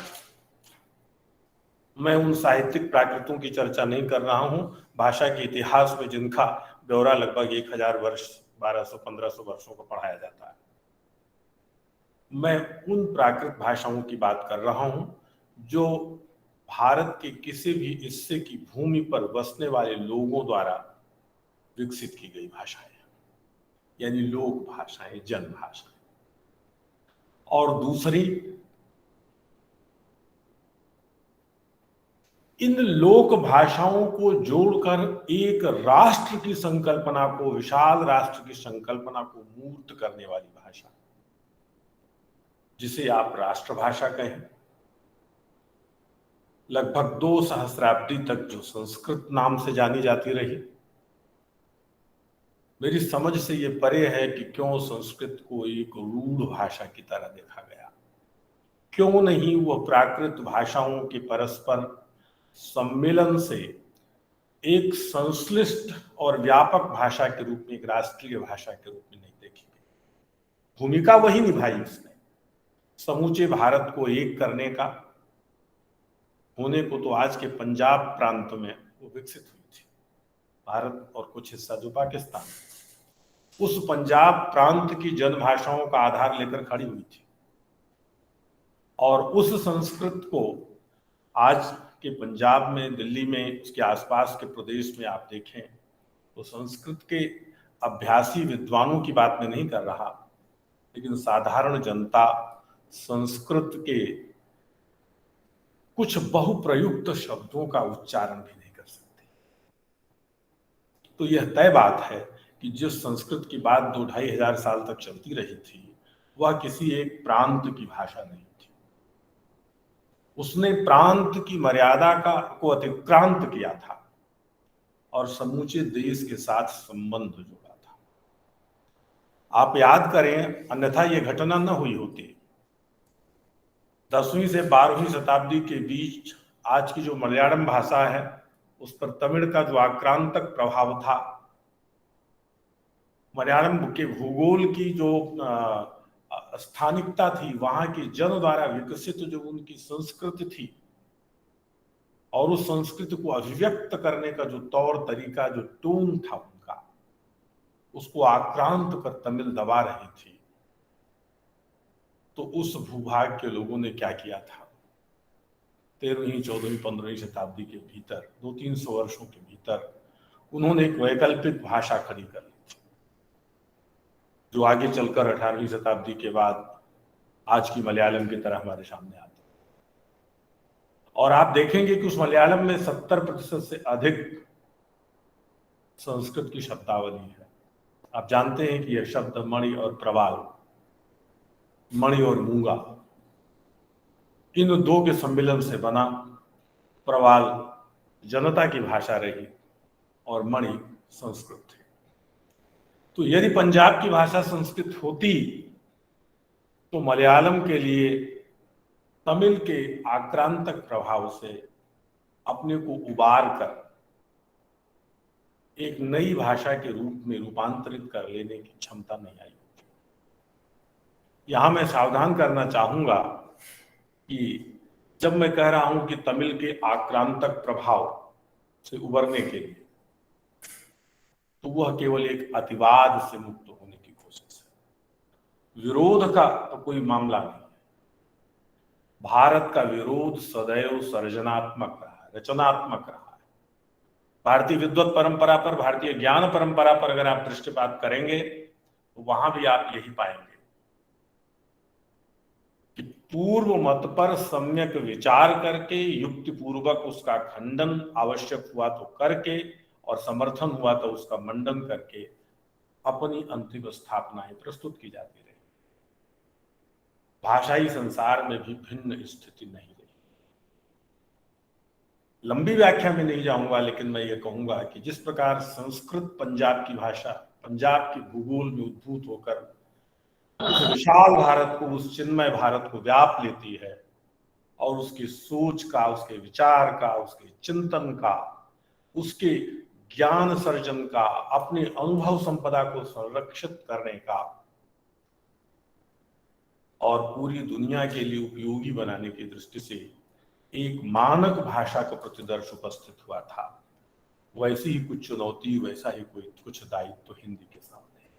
मैं उन साहित्यिक प्राकृतों की चर्चा नहीं कर रहा हूं, भाषा के इतिहास में जिनका ब्यौरा लगभग 1000 वर्ष, 1200-1500 वर्षों को पढ़ाया जाता है। मैं उन प्राकृत भाषाओं की बात कर रहा हूं जो भारत के किसी भी हिस्से की भूमि पर बसने वाले लोगों द्वारा विकसित की गई भाषाएं, यानी लोक भाषाएं, जन भाषाएं। और दूसरी, इन लोक भाषाओं को जोड़कर एक राष्ट्र की संकल्पना को, विशाल राष्ट्र की संकल्पना को मूर्त करने वाली भाषा, जिसे आप राष्ट्रभाषा कहें। लगभग 2 सहस्राब्दी तक जो संस्कृत नाम से जानी जाती रही, मेरी समझ से ये परे है कि क्यों संस्कृत को एक रूढ़ भाषा की तरह देखा गया। क्यों नहीं वह प्राकृत भाषाओं के परस्पर सम्मेलन से एक संश्लिष्ट और व्यापक भाषा के रूप में, एक राष्ट्रीय भाषा के रूप में नहीं देखी गई। भूमिका वही निभाई उसने, समूचे भारत को एक करने का। होने को तो आज के पंजाब प्रांत में वो विकसित हुई थी, भारत और कुछ हिस्सा जो पाकिस्तान, उस पंजाब प्रांत की जनभाषाओं का आधार लेकर खड़ी हुई थी। और उस संस्कृत को आज के पंजाब में, दिल्ली में, उसके आसपास के प्रदेश में आप देखें तो संस्कृत के अभ्यासी विद्वानों की बात मैं नहीं कर रहा, लेकिन साधारण जनता संस्कृत के कुछ बहुप्रयुक्त शब्दों का उच्चारण भी नहीं कर सकती। तो यह तय बात है कि जिस संस्कृत की बात 2-2.5 हजार साल तक चलती रही थी, वह किसी एक प्रांत की भाषा नहीं थी। उसने प्रांत की मर्यादा को अतिक्रांत किया था और समूचे देश के साथ संबंध जोड़ा था। आप याद करें, अन्यथा यह घटना न हुई होती। 10वीं से 12वीं शताब्दी के बीच आज की जो मलयालम भाषा है, उस पर तमिल का जो आक्रांतक प्रभाव था, मलयालम के भूगोल की जो स्थानिकता थी, वहां के जन द्वारा विकसित जो उनकी संस्कृति थी, और उस संस्कृति को अभिव्यक्त करने का जो तौर तरीका, जो टोन था उनका, उसको आक्रांत कर तमिल दबा रही थी। तो उस भूभाग के लोगों ने क्या किया था, 13वीं, 14वीं, 15वीं शताब्दी के भीतर, 200-300 वर्षों के भीतर उन्होंने एक वैकल्पिक भाषा खड़ी कर ली थी, जो आगे चलकर 18वीं शताब्दी के बाद आज की मलयालम की तरह हमारे सामने आती है। और आप देखेंगे कि उस मलयालम में 70% से अधिक संस्कृत की शब्दावली है। आप जानते हैं कि यह शब्द मणि और प्रवाल, मणि और मूंगा, इन दो के सम्मिलन से बना। प्रवाल जनता की भाषा रही और मणि संस्कृत थी। तो यदि पंजाब की भाषा संस्कृत होती तो मलयालम के लिए तमिल के आक्रांतक प्रभाव से अपने को उबार कर एक नई भाषा के रूप में रूपांतरित कर लेने की क्षमता नहीं आई। यहां मैं सावधान करना चाहूंगा कि जब मैं कह रहा हूं कि तमिल के आक्रांतक प्रभाव से उबरने के लिए, तो वह केवल एक अतिवाद से मुक्त होने की कोशिश है। विरोध का तो कोई मामला नहीं है। भारत का विरोध सदैव सर्जनात्मक रहा है, रचनात्मक रहा है। भारतीय विद्वत परंपरा पर, भारतीय ज्ञान परंपरा पर अगर आप दृष्टिपात करेंगे तो वहां भी आप यही पाएंगे कि पूर्व मत पर सम्यक विचार करके, युक्ति पूर्वक उसका खंडन आवश्यक हुआ तो करके, और समर्थन हुआ तो उसका मंडन करके अपनी अंतिम स्थापनाएं प्रस्तुत की जाती रही। भाषाई संसार में भी भिन्न स्थिति नहीं रही। लंबी व्याख्या में नहीं जाऊंगा, लेकिन मैं ये कहूंगा कि जिस प्रकार संस्कृत पंजाब की भाषा पंजाब के भूगोल में उद्भूत होकर उस विशाल भारत को, उस चिन्मय भारत को व्याप लेती है और उसकी सोच का, उसके विचार का, उसके चिंतन का, उसके ज्ञान सर्जन का, अपने अनुभव संपदा को संरक्षित करने का और पूरी दुनिया के लिए उपयोगी बनाने की दृष्टि से एक मानक भाषा का प्रतिदर्श उपस्थित हुआ था, वैसी ही कुछ चुनौती, वैसा ही कुछ दायित्व तो हिंदी के सामने है।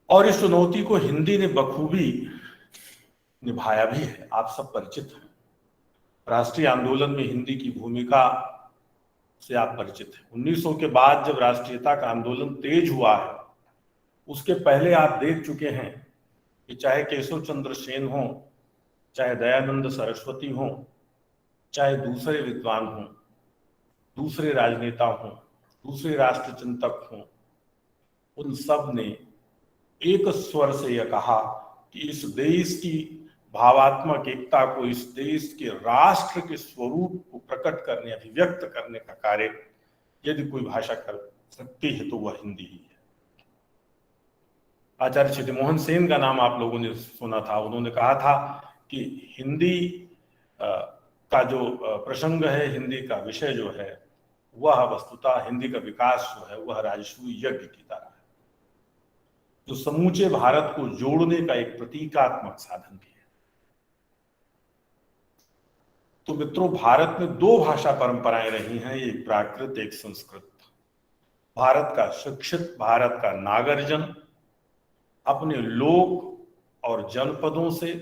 और इस चुनौती को हिंदी ने बखूबी निभाया भी है। आप सब परिचित हैं, राष्ट्रीय आंदोलन में हिंदी की भूमिका से आप परिचित हैं। 1900 के बाद जब राष्ट्रीयता का आंदोलन तेज हुआ है, उसके पहले आप देख चुके हैं कि चाहे केशव चंद्र सेन हो, चाहे दयानंद सरस्वती हो, चाहे दूसरे विद्वान हों, दूसरे राजनेता हों, दूसरे राष्ट्र चिंतक हों, उन सब ने एक स्वर से यह कहा कि इस देश की भावात्मक एकता को, इस देश के राष्ट्र के स्वरूप को प्रकट करने, अभिव्यक्त करने का कार्य यदि कोई भाषा कर सकती है तो वह हिंदी ही है। आचार्य चित्तमोहन सेन का नाम आप लोगों ने सुना था। उन्होंने कहा था कि हिंदी का जो प्रसंग है, हिंदी का विषय जो है, वह वस्तुतः हिंदी का विकास जो है वह राजसूय यज्ञ की तरह है, जो समूचे भारत को जोड़ने का एक प्रतीकात्मक साधन भी है। तो मित्रों, भारत में दो भाषा परंपराएं रही हैं, एक प्राकृत, एक संस्कृत। भारत का शिक्षित, भारत का नागरजन अपने लोक और जनपदों से,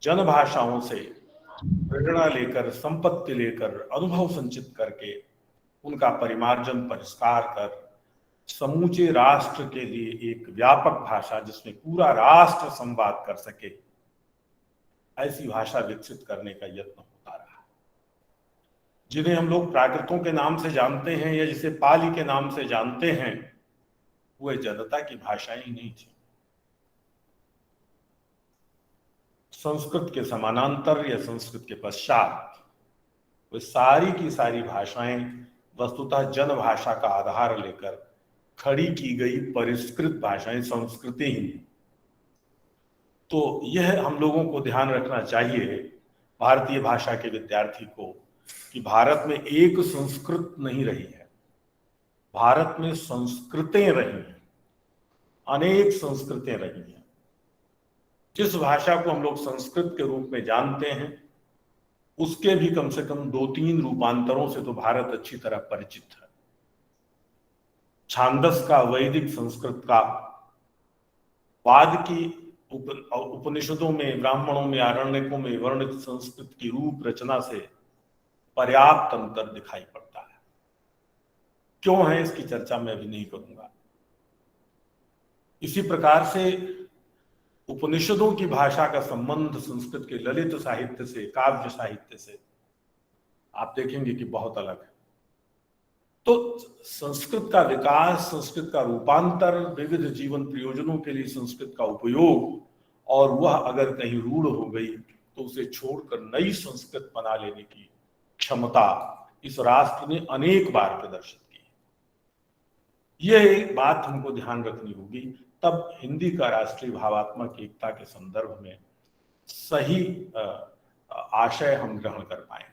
जनभाषाओं से प्रेरणा लेकर, संपत्ति लेकर, अनुभव संचित करके उनका परिमार्जन, परिष्कार कर समूचे राष्ट्र के लिए एक व्यापक भाषा जिसमें पूरा राष्ट्र संवाद कर सके, ऐसी भाषा विकसित करने का यत्न होता रहा। जिन्हें हम लोग प्राकृतों के नाम से जानते हैं या जिसे पाली के नाम से जानते हैं, वह जनता की भाषाएं ही नहीं थी। संस्कृत के समानांतर या संस्कृत के पश्चात वे सारी की सारी भाषाएं वस्तुतः जन भाषा का आधार लेकर खड़ी की गई परिष्कृत भाषाएं, संस्कृति ही। तो यह हम लोगों को ध्यान रखना चाहिए, भारतीय भाषा के विद्यार्थी को, कि भारत में एक संस्कृत नहीं रही है, भारत में संस्कृतें रही हैं, अनेक संस्कृतें रही हैं। जिस भाषा को हम लोग संस्कृत के रूप में जानते हैं, उसके भी कम से कम 2-3 रूपांतरों से तो भारत अच्छी तरह परिचित है। छांदस का, वैदिक संस्कृत का, बाद की उपनिषदों में, ब्राह्मणों में, आरण्यकों में वर्णित संस्कृत की रूप रचना से पर्याप्त अंतर दिखाई पड़ता है। क्यों है, इसकी चर्चा मैं अभी नहीं करूंगा। इसी प्रकार से उपनिषदों की भाषा का संबंध संस्कृत के ललित साहित्य से, काव्य साहित्य से आप देखेंगे कि बहुत अलग है। तो संस्कृत का विकास, संस्कृत का रूपांतर, विविध जीवन प्रयोजनों के लिए संस्कृत का उपयोग, और वह अगर कहीं रूढ़ हो गई तो उसे छोड़कर नई संस्कृत बना लेने की क्षमता इस राष्ट्र ने अनेक बार प्रदर्शित की। यह एक बात हमको ध्यान रखनी होगी, तब हिंदी का राष्ट्रीय भावात्मक एकता के संदर्भ में सही आशय हम ग्रहण कर पाएंगे।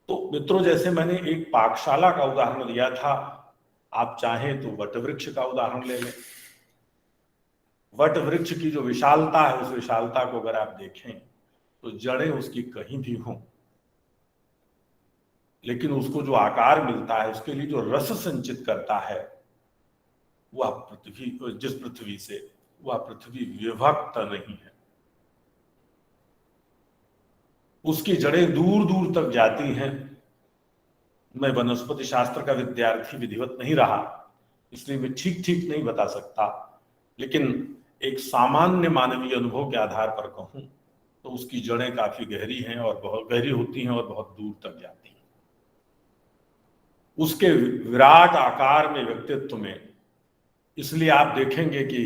तो मित्रों, जैसे मैंने एक पाकशाला का उदाहरण दिया था, आप चाहें तो वटवृक्ष का उदाहरण ले लें। वटवृक्ष की जो विशालता है, उस विशालता को अगर आप देखें तो जड़ें उसकी कहीं भी हों, लेकिन उसको जो आकार मिलता है, उसके लिए जो रस संचित करता है, वह पृथ्वी, जिस पृथ्वी से, वह पृथ्वी विभक्त नहीं है। उसकी जड़ें दूर दूर तक जाती हैं। मैं वनस्पति शास्त्र का विद्यार्थी विधिवत नहीं रहा, इसलिए मैं ठीक ठीक नहीं बता सकता, लेकिन एक सामान्य मानवीय अनुभव के आधार पर कहूं तो उसकी जड़ें काफी गहरी हैं और बहुत गहरी होती हैं और बहुत दूर तक जाती हैं। उसके विराट आकार में, व्यक्तित्व में इसलिए आप देखेंगे कि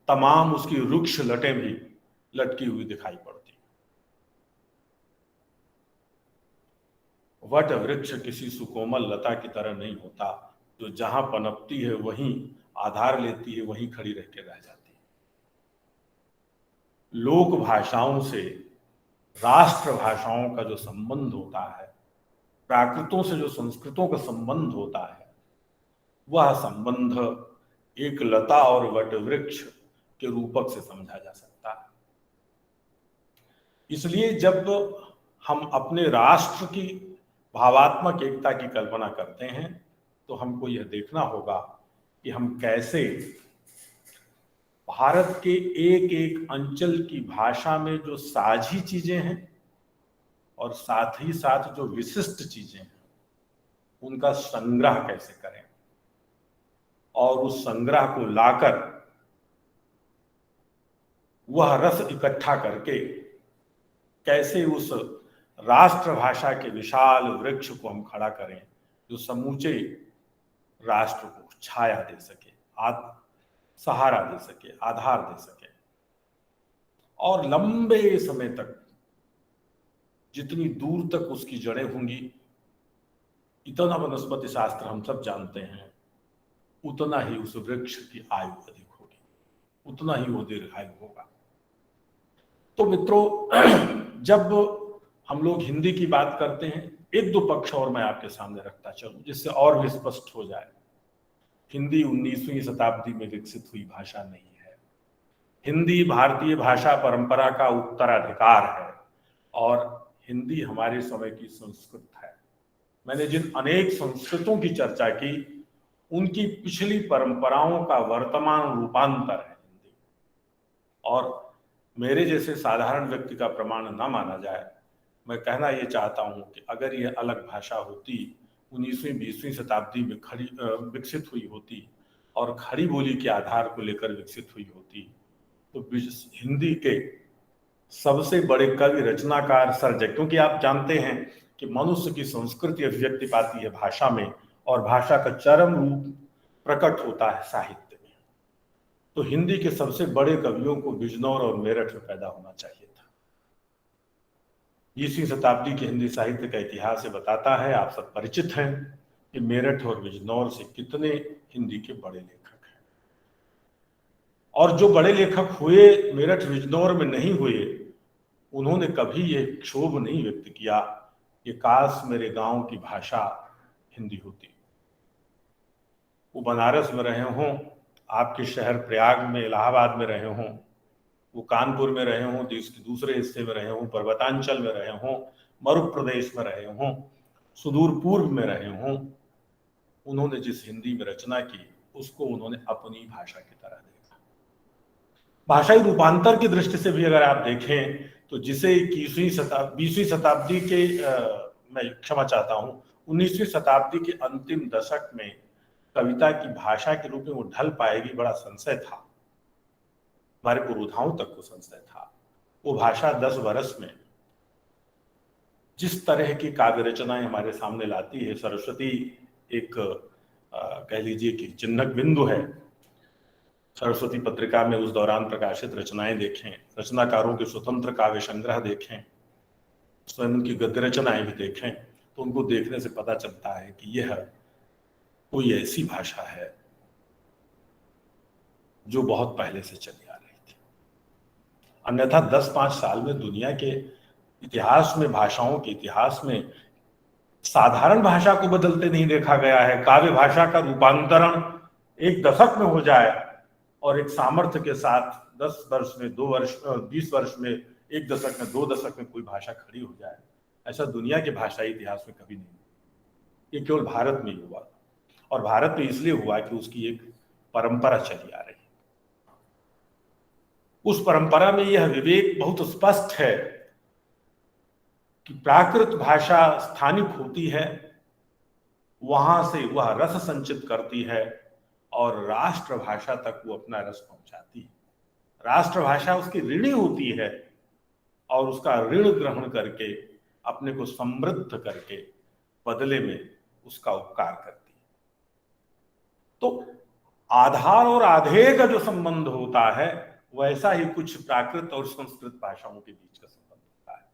तमाम उसकी वृक्ष लटें भी लटकी हुई दिखाई पड़ती। वट वृक्ष किसी सुकोमल लता की तरह नहीं होता, जो जहां पनपती है वहीं आधार लेती है, वहीं खड़ी रह के रह जाती है। लोक भाषाओं से राष्ट्र भाषाओं का जो संबंध होता है, प्राकृतों से जो संस्कृतों का संबंध होता है, वह संबंध एक लता और वट वृक्ष के रूपक से समझा जा सकता है। इसलिए जब हम अपने राष्ट्र की भावात्मक एकता की कल्पना करते हैं तो हमको यह देखना होगा कि हम कैसे भारत के एक एक अंचल की भाषा में जो साझी चीजें हैं और साथ ही साथ जो विशिष्ट चीजें हैं उनका संग्रह कैसे करें, और उस संग्रह को लाकर वह रस इकट्ठा करके कैसे उस राष्ट्रभाषा के विशाल वृक्ष को हम खड़ा करें जो समूचे राष्ट्र को छाया दे सके, सहारा दे सके, आधार दे सके, और लंबे समय तक जितनी दूर तक उसकी जड़ें होंगी, इतना वनस्पति शास्त्र हम सब जानते हैं, उतना ही उस वृक्ष की आयु अधिक होगी, उतना ही वो दीर्घायु होगा। तो मित्रों, जब हम लोग हिंदी की बात करते हैं, एक दो पक्ष और मैं आपके सामने रखता चलूं जिससे और भी स्पष्ट हो जाए। हिंदी 19वीं शताब्दी में विकसित हुई भाषा नहीं है। हिंदी भारतीय भाषा परंपरा का उत्तराधिकार है और हिंदी हमारे समय की संस्कृत है। मैंने जिन अनेक संस्कृतों की चर्चा की, उनकी पिछली परंपराओं का वर्तमान रूपांतर है हिंदी। और मेरे जैसे साधारण व्यक्ति का प्रमाण न माना जाए, मैं कहना ये चाहता हूं कि अगर ये अलग भाषा होती, 19वीं 20वीं शताब्दी में विकसित हुई होती और खड़ी बोली के आधार को लेकर विकसित हुई होती, तो हिंदी के सबसे बड़े कवि, रचनाकार, सर्जक, क्योंकि आप जानते हैं कि मनुष्य की संस्कृति अभिव्यक्ति पाती है भाषा में और भाषा का चरम रूप प्रकट होता है साहित्य में। तो हिंदी के सबसे बड़े कवियों को बिजनौर और मेरठ में पैदा होना चाहिए था। 20वीं शताब्दी के हिंदी साहित्य का इतिहास ये बताता है, आप सब परिचित हैं कि मेरठ और बिजनौर से कितने हिंदी के बड़े लेखक हैं। और जो बड़े लेखक हुए मेरठ बिजनौर में नहीं हुए, उन्होंने कभी ये क्षोभ नहीं व्यक्त किया कि काश मेरे गांव की भाषा हिंदी होती। वो बनारस में रहे हों, आपके शहर प्रयाग में, इलाहाबाद में रहे हों, वो कानपुर में रहे हों, देश के दूसरे हिस्से में रहे हों, पर्वतांचल में रहे हों, मरु प्रदेश में रहे हों, सुदूर पूर्व में रहे हों, उन्होंने जिस हिंदी में रचना की उसको उन्होंने अपनी भाषा की तरह देखा। भाषाई रूपांतर की दृष्टि से भी अगर आप देखें तो जिसे 20वीं शताब्दी के मैं क्षमा चाहता हूं, 19वीं शताब्दी के अंतिम दशक में कविता की भाषा के रूप में वो ढल पाएगी, बड़ा संशय था। हमारे पूर्वधाओं तक को संशय था। वो भाषा 10 वर्ष में जिस तरह की काव्य रचनाएं हमारे सामने लाती है, सरस्वती एक कह लीजिए कि चिन्हक बिंदु है। सरस्वती पत्रिका में उस दौरान प्रकाशित रचनाएं देखें, रचनाकारों के स्वतंत्र काव्य संग्रह देखें, स्वयं उनकी गद्य रचनाएं भी देखें, तो उनको देखने से पता चलता है कि यह कोई ऐसी भाषा है जो बहुत पहले से चली आ रही थी। अन्यथा 10-5 साल में दुनिया के इतिहास में, भाषाओं के इतिहास में साधारण भाषा को बदलते नहीं देखा गया है। काव्य भाषा का रूपांतरण एक दशक में हो जाए और एक सामर्थ्य के साथ 10 वर्ष में 2 वर्ष, 20 वर्ष में, एक दशक में, 2 दशक में कोई भाषा खड़ी हो जाए, ऐसा दुनिया के भाषाई इतिहास में कभी नहीं। ये केवल भारत में ही हुआ, और भारत में इसलिए हुआ कि उसकी एक परंपरा चली आ रही। उस परंपरा में यह विवेक बहुत स्पष्ट है कि प्राकृत भाषा स्थानिक होती है, वहां से वह रस संचित करती है और राष्ट्रभाषा तक वो अपना रस पहुंचाती है। राष्ट्रभाषा उसकी ऋणी होती है और उसका ऋण ग्रहण करके अपने को समृद्ध करके बदले में उसका उपकार करती है। तो आधार और आधेय का जो संबंध होता है वैसा ही कुछ प्राकृत और संस्कृत भाषाओं के बीच का संबंध होता है।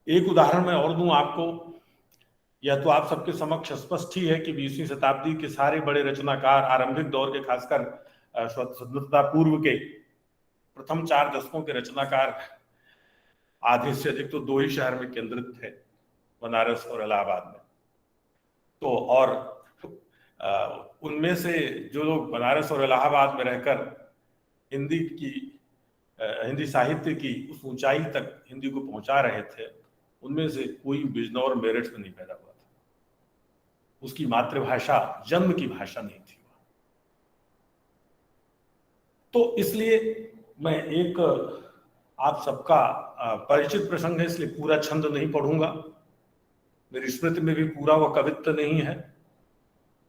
एक उदाहरण मैं और दूं आपको, यह तो आप सबके समक्ष स्पष्ट ही है कि 20वीं शताब्दी के सारे बड़े रचनाकार, आरंभिक दौर के, खासकर स्वतंत्रता पूर्व के प्रथम 4 दशकों के रचनाकार आधे से अधिक तो 2 ही शहर में केंद्रित थे, बनारस और इलाहाबाद में। तो और उनमें से जो लोग बनारस और इलाहाबाद में रहकर हिंदी साहित्य की उस ऊंचाई तक हिंदी को पहुंचा रहे थे, उनमें से कोई बिजनौर मेरठ में नहीं पैदा हुआ था। उसकी मातृभाषा जन्म की भाषा नहीं थी। तो इसलिए मैं एक आप सबका परिचित प्रसंग है, इसलिए पूरा छंद नहीं पढ़ूंगा। मेरी स्मृति में भी पूरा वह कवित्व नहीं है,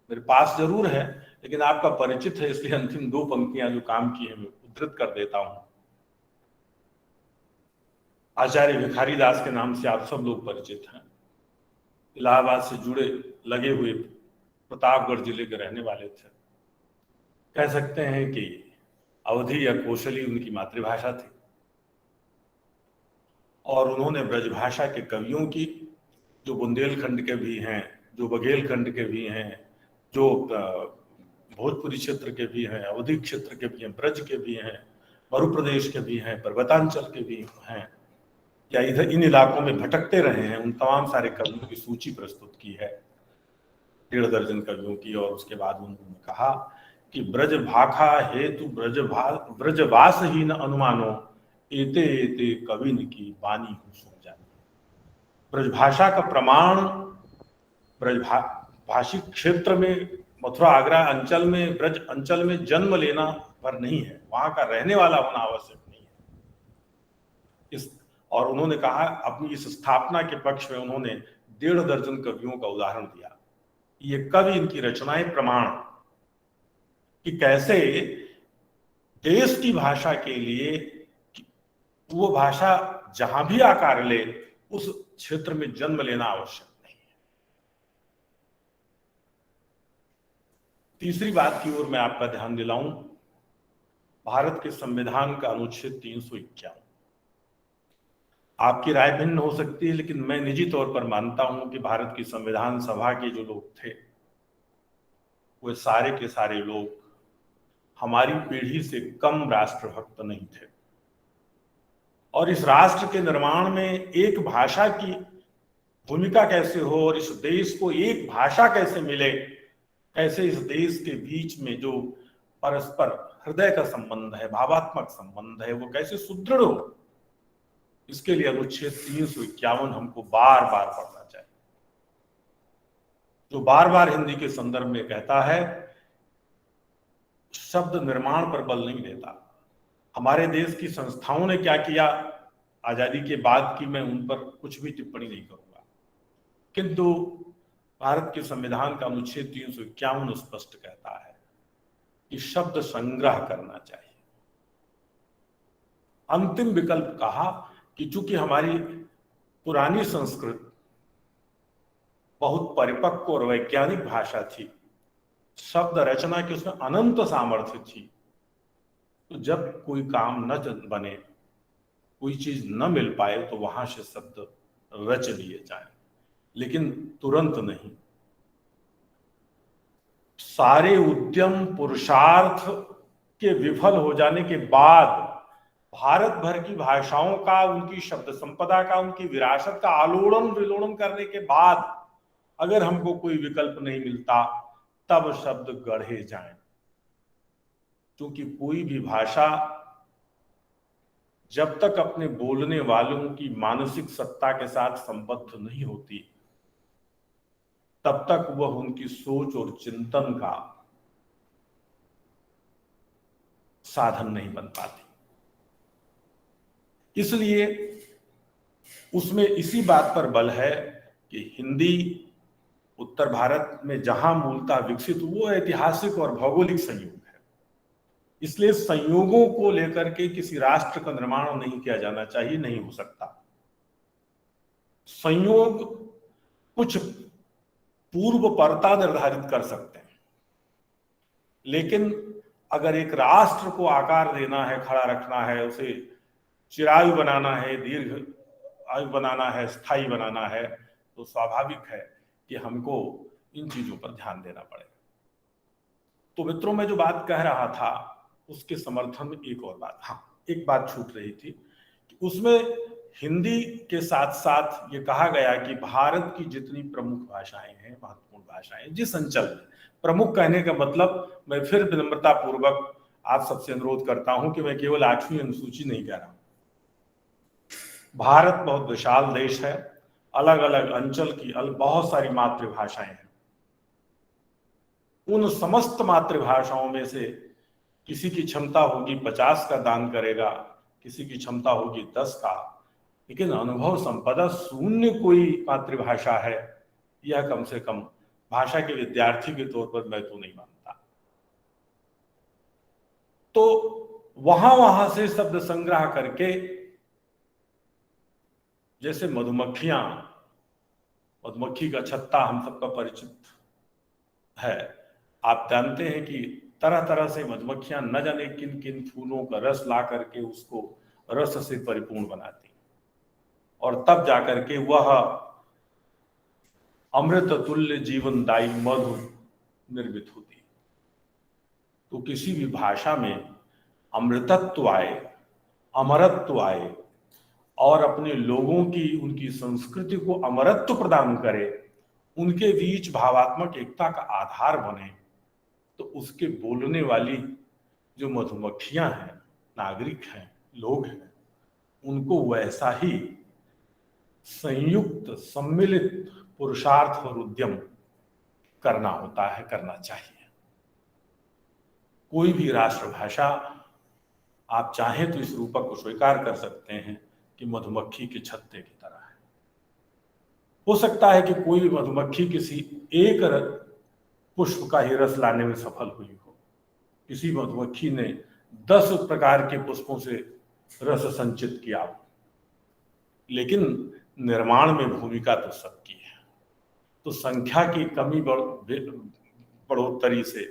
मेरे पास जरूर है, लेकिन आपका परिचित है, इसलिए अंतिम 2 पंक्तियां जो काम की है मैं उद्धृत कर देता हूं। आचार्य भिखारी दास के नाम से आप सब लोग परिचित हैं। इलाहाबाद से जुड़े लगे हुए प्रतापगढ़ जिले के रहने वाले थे। कह सकते हैं कि अवधी या कोशली उनकी मातृभाषा थी, और उन्होंने ब्रजभाषा के कवियों की, जो बुंदेलखंड के भी हैं, जो बघेलखंड के भी हैं, जो भोजपुरी क्षेत्र के भी हैं, अवधी क्षेत्र के भी हैं, ब्रज के भी हैं, मरु प्रदेश के भी हैं, पर्वतांचल के भी हैं, या इधर इन इलाकों में भटकते रहे हैं, उन तमाम सारे कवियों की सूची प्रस्तुत की है, 1.5 दर्जन कवियों की। और उसके बाद उन्होंने कहा कि ब्रज भाखा हेतु ब्रजवास ही न अनुमानो, एते एते कविन की वाणी हो सो जानी। ब्रजभाषा का प्रमाण ब्रजभाषी क्षेत्र में, मथुरा आगरा अंचल में, ब्रज अंचल में जन्म लेना पर नहीं है, वहां का रहने वाला होना आवश्यक नहीं है। और उन्होंने कहा, अपनी इस स्थापना के पक्ष में उन्होंने 1.5 दर्जन कवियों का उदाहरण दिया। ये कवि, इनकी रचनाएं प्रमाण कि कैसे देश की भाषा के लिए वो भाषा जहां भी आकार ले, उस क्षेत्र में जन्म लेना आवश्यक नहीं है। तीसरी बात की ओर मैं आपका ध्यान दिलाऊं, भारत के संविधान का अनुच्छेद 351। आपकी राय भिन्न हो सकती है, लेकिन मैं निजी तौर पर मानता हूं कि भारत की संविधान सभा के जो लोग थे, वे सारे के सारे लोग हमारी पीढ़ी से कम राष्ट्रभक्त नहीं थे। और इस राष्ट्र के निर्माण में एक भाषा की भूमिका कैसे हो, और इस देश को एक भाषा कैसे मिले, कैसे इस देश के बीच में जो परस्पर हृदय का संबंध है, भावात्मक संबंध है, वो कैसे सुदृढ़ हो, इसके लिए अनुच्छेद 351 हमको बार बार पढ़ना चाहिए, जो बार बार हिंदी के संदर्भ में कहता है, शब्द निर्माण पर बल नहीं देता। हमारे देश की संस्थाओं ने क्या किया आजादी के बाद की, मैं उन पर कुछ भी टिप्पणी नहीं करूंगा, किंतु भारत के संविधान का अनुच्छेद 351 स्पष्ट कहता है कि शब्द संग्रह करना चाहिए। अंतिम विकल्प कहा कि चूंकि हमारी पुरानी संस्कृत बहुत परिपक्व और वैज्ञानिक भाषा थी, शब्द रचना की उसमें अनंत सामर्थ्य थी, तो जब कोई काम न बने, कोई चीज न मिल पाए, तो वहां से शब्द रच लिए जाए, लेकिन तुरंत नहीं। सारे उद्यम पुरुषार्थ के विफल हो जाने के बाद, भारत भर की भाषाओं का, उनकी शब्द संपदा का, उनकी विरासत का आलोड़न विलोड़न करने के बाद अगर हमको कोई विकल्प नहीं मिलता, तब शब्द गढ़े जाएं। क्योंकि कोई भी भाषा जब तक अपने बोलने वालों की मानसिक सत्ता के साथ संबद्ध नहीं होती, तब तक वह उनकी सोच और चिंतन का साधन नहीं बन पाती। इसलिए उसमें इसी बात पर बल है कि हिंदी उत्तर भारत में जहां मूलतः विकसित, वो ऐतिहासिक और भौगोलिक संयोग है। इसलिए संयोगों को लेकर के किसी राष्ट्र का निर्माण नहीं किया जाना चाहिए, नहीं हो सकता। संयोग कुछ पूर्व परता निर्धारित कर सकते हैं, लेकिन अगर एक राष्ट्र को आकार देना है, खड़ा रखना है, उसे चिरायु बनाना है, दीर्घ आयु बनाना है, स्थायी बनाना है, तो स्वाभाविक है कि हमको इन चीजों पर ध्यान देना पड़ेगा। तो मित्रों, मैं जो बात कह रहा था उसके समर्थन में एक और बात, एक बात छूट रही थी कि उसमें हिंदी के साथ साथ ये कहा गया कि भारत की जितनी प्रमुख भाषाएं हैं, महत्वपूर्ण भाषाएं, जिस अंचल में, प्रमुख कहने का मतलब, मैं फिर विनम्रता पूर्वक आप सबसे अनुरोध करता हूं कि मैं केवल 8वीं अनुसूची नहीं कह रहा हूं। भारत बहुत विशाल देश है, अलग अलग अंचल की बहुत सारी मातृभाषाएं हैं। उन समस्त मातृभाषाओं में से किसी की क्षमता होगी 50 का दान करेगा, किसी की क्षमता होगी 10 का, लेकिन अनुभव संपदा शून्य कोई मातृभाषा है, यह कम से कम भाषा के विद्यार्थी के तौर पर मैं तो नहीं मानता। तो वहां से शब्द संग्रह करके, जैसे मधुमक्खी का छत्ता हम सबका परिचित है। आप जानते हैं कि तरह तरह से मधुमक्खियां न जाने किन किन फूलों का रस ला करके उसको रस से परिपूर्ण बनाती, और तब जाकर के वह अमृत तुल्य जीवनदायी मधु निर्मित होती। तो किसी भी भाषा में अमृतत्व आए, अमरत्व आए, और अपने लोगों की, उनकी संस्कृति को अमरत्व प्रदान करे, उनके बीच भावात्मक एकता का आधार बने, तो उसके बोलने वाली जो मधुमक्खियां हैं, नागरिक हैं, लोग हैं, उनको वैसा ही संयुक्त सम्मिलित पुरुषार्थ और उद्यम करना होता है, करना चाहिए। कोई भी राष्ट्रभाषा, आप चाहें तो इस रूपक को स्वीकार कर सकते हैं कि मधुमक्खी के छत्ते की तरह है। हो सकता है कि कोई मधुमक्खी किसी एक पुष्प का ही रस लाने में सफल हुई हो, किसी मधुमक्खी ने 10 प्रकार के पुष्पों से रस संचित किया हो, लेकिन निर्माण में भूमिका तो सबकी है। तो संख्या की कमी बढ़ोतरी से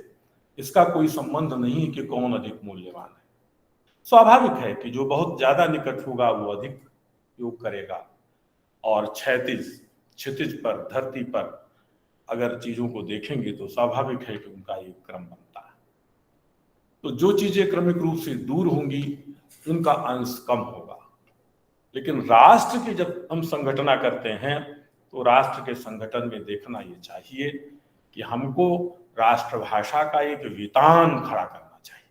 इसका कोई संबंध नहीं कि कौन अधिक मूल्यवान है। स्वाभाविक है कि जो बहुत ज्यादा निकट होगा वो अधिक योग करेगा, और क्षितिज पर, धरती पर अगर चीजों को देखेंगे तो स्वाभाविक है कि उनका एक क्रम बनता है। तो जो चीजें क्रमिक रूप से दूर होंगी उनका अंश कम होगा। लेकिन राष्ट्र की जब हम संगठना करते हैं तो राष्ट्र के संगठन में देखना ये चाहिए कि हमको राष्ट्रभाषा का एक वितान खड़ा करना चाहिए।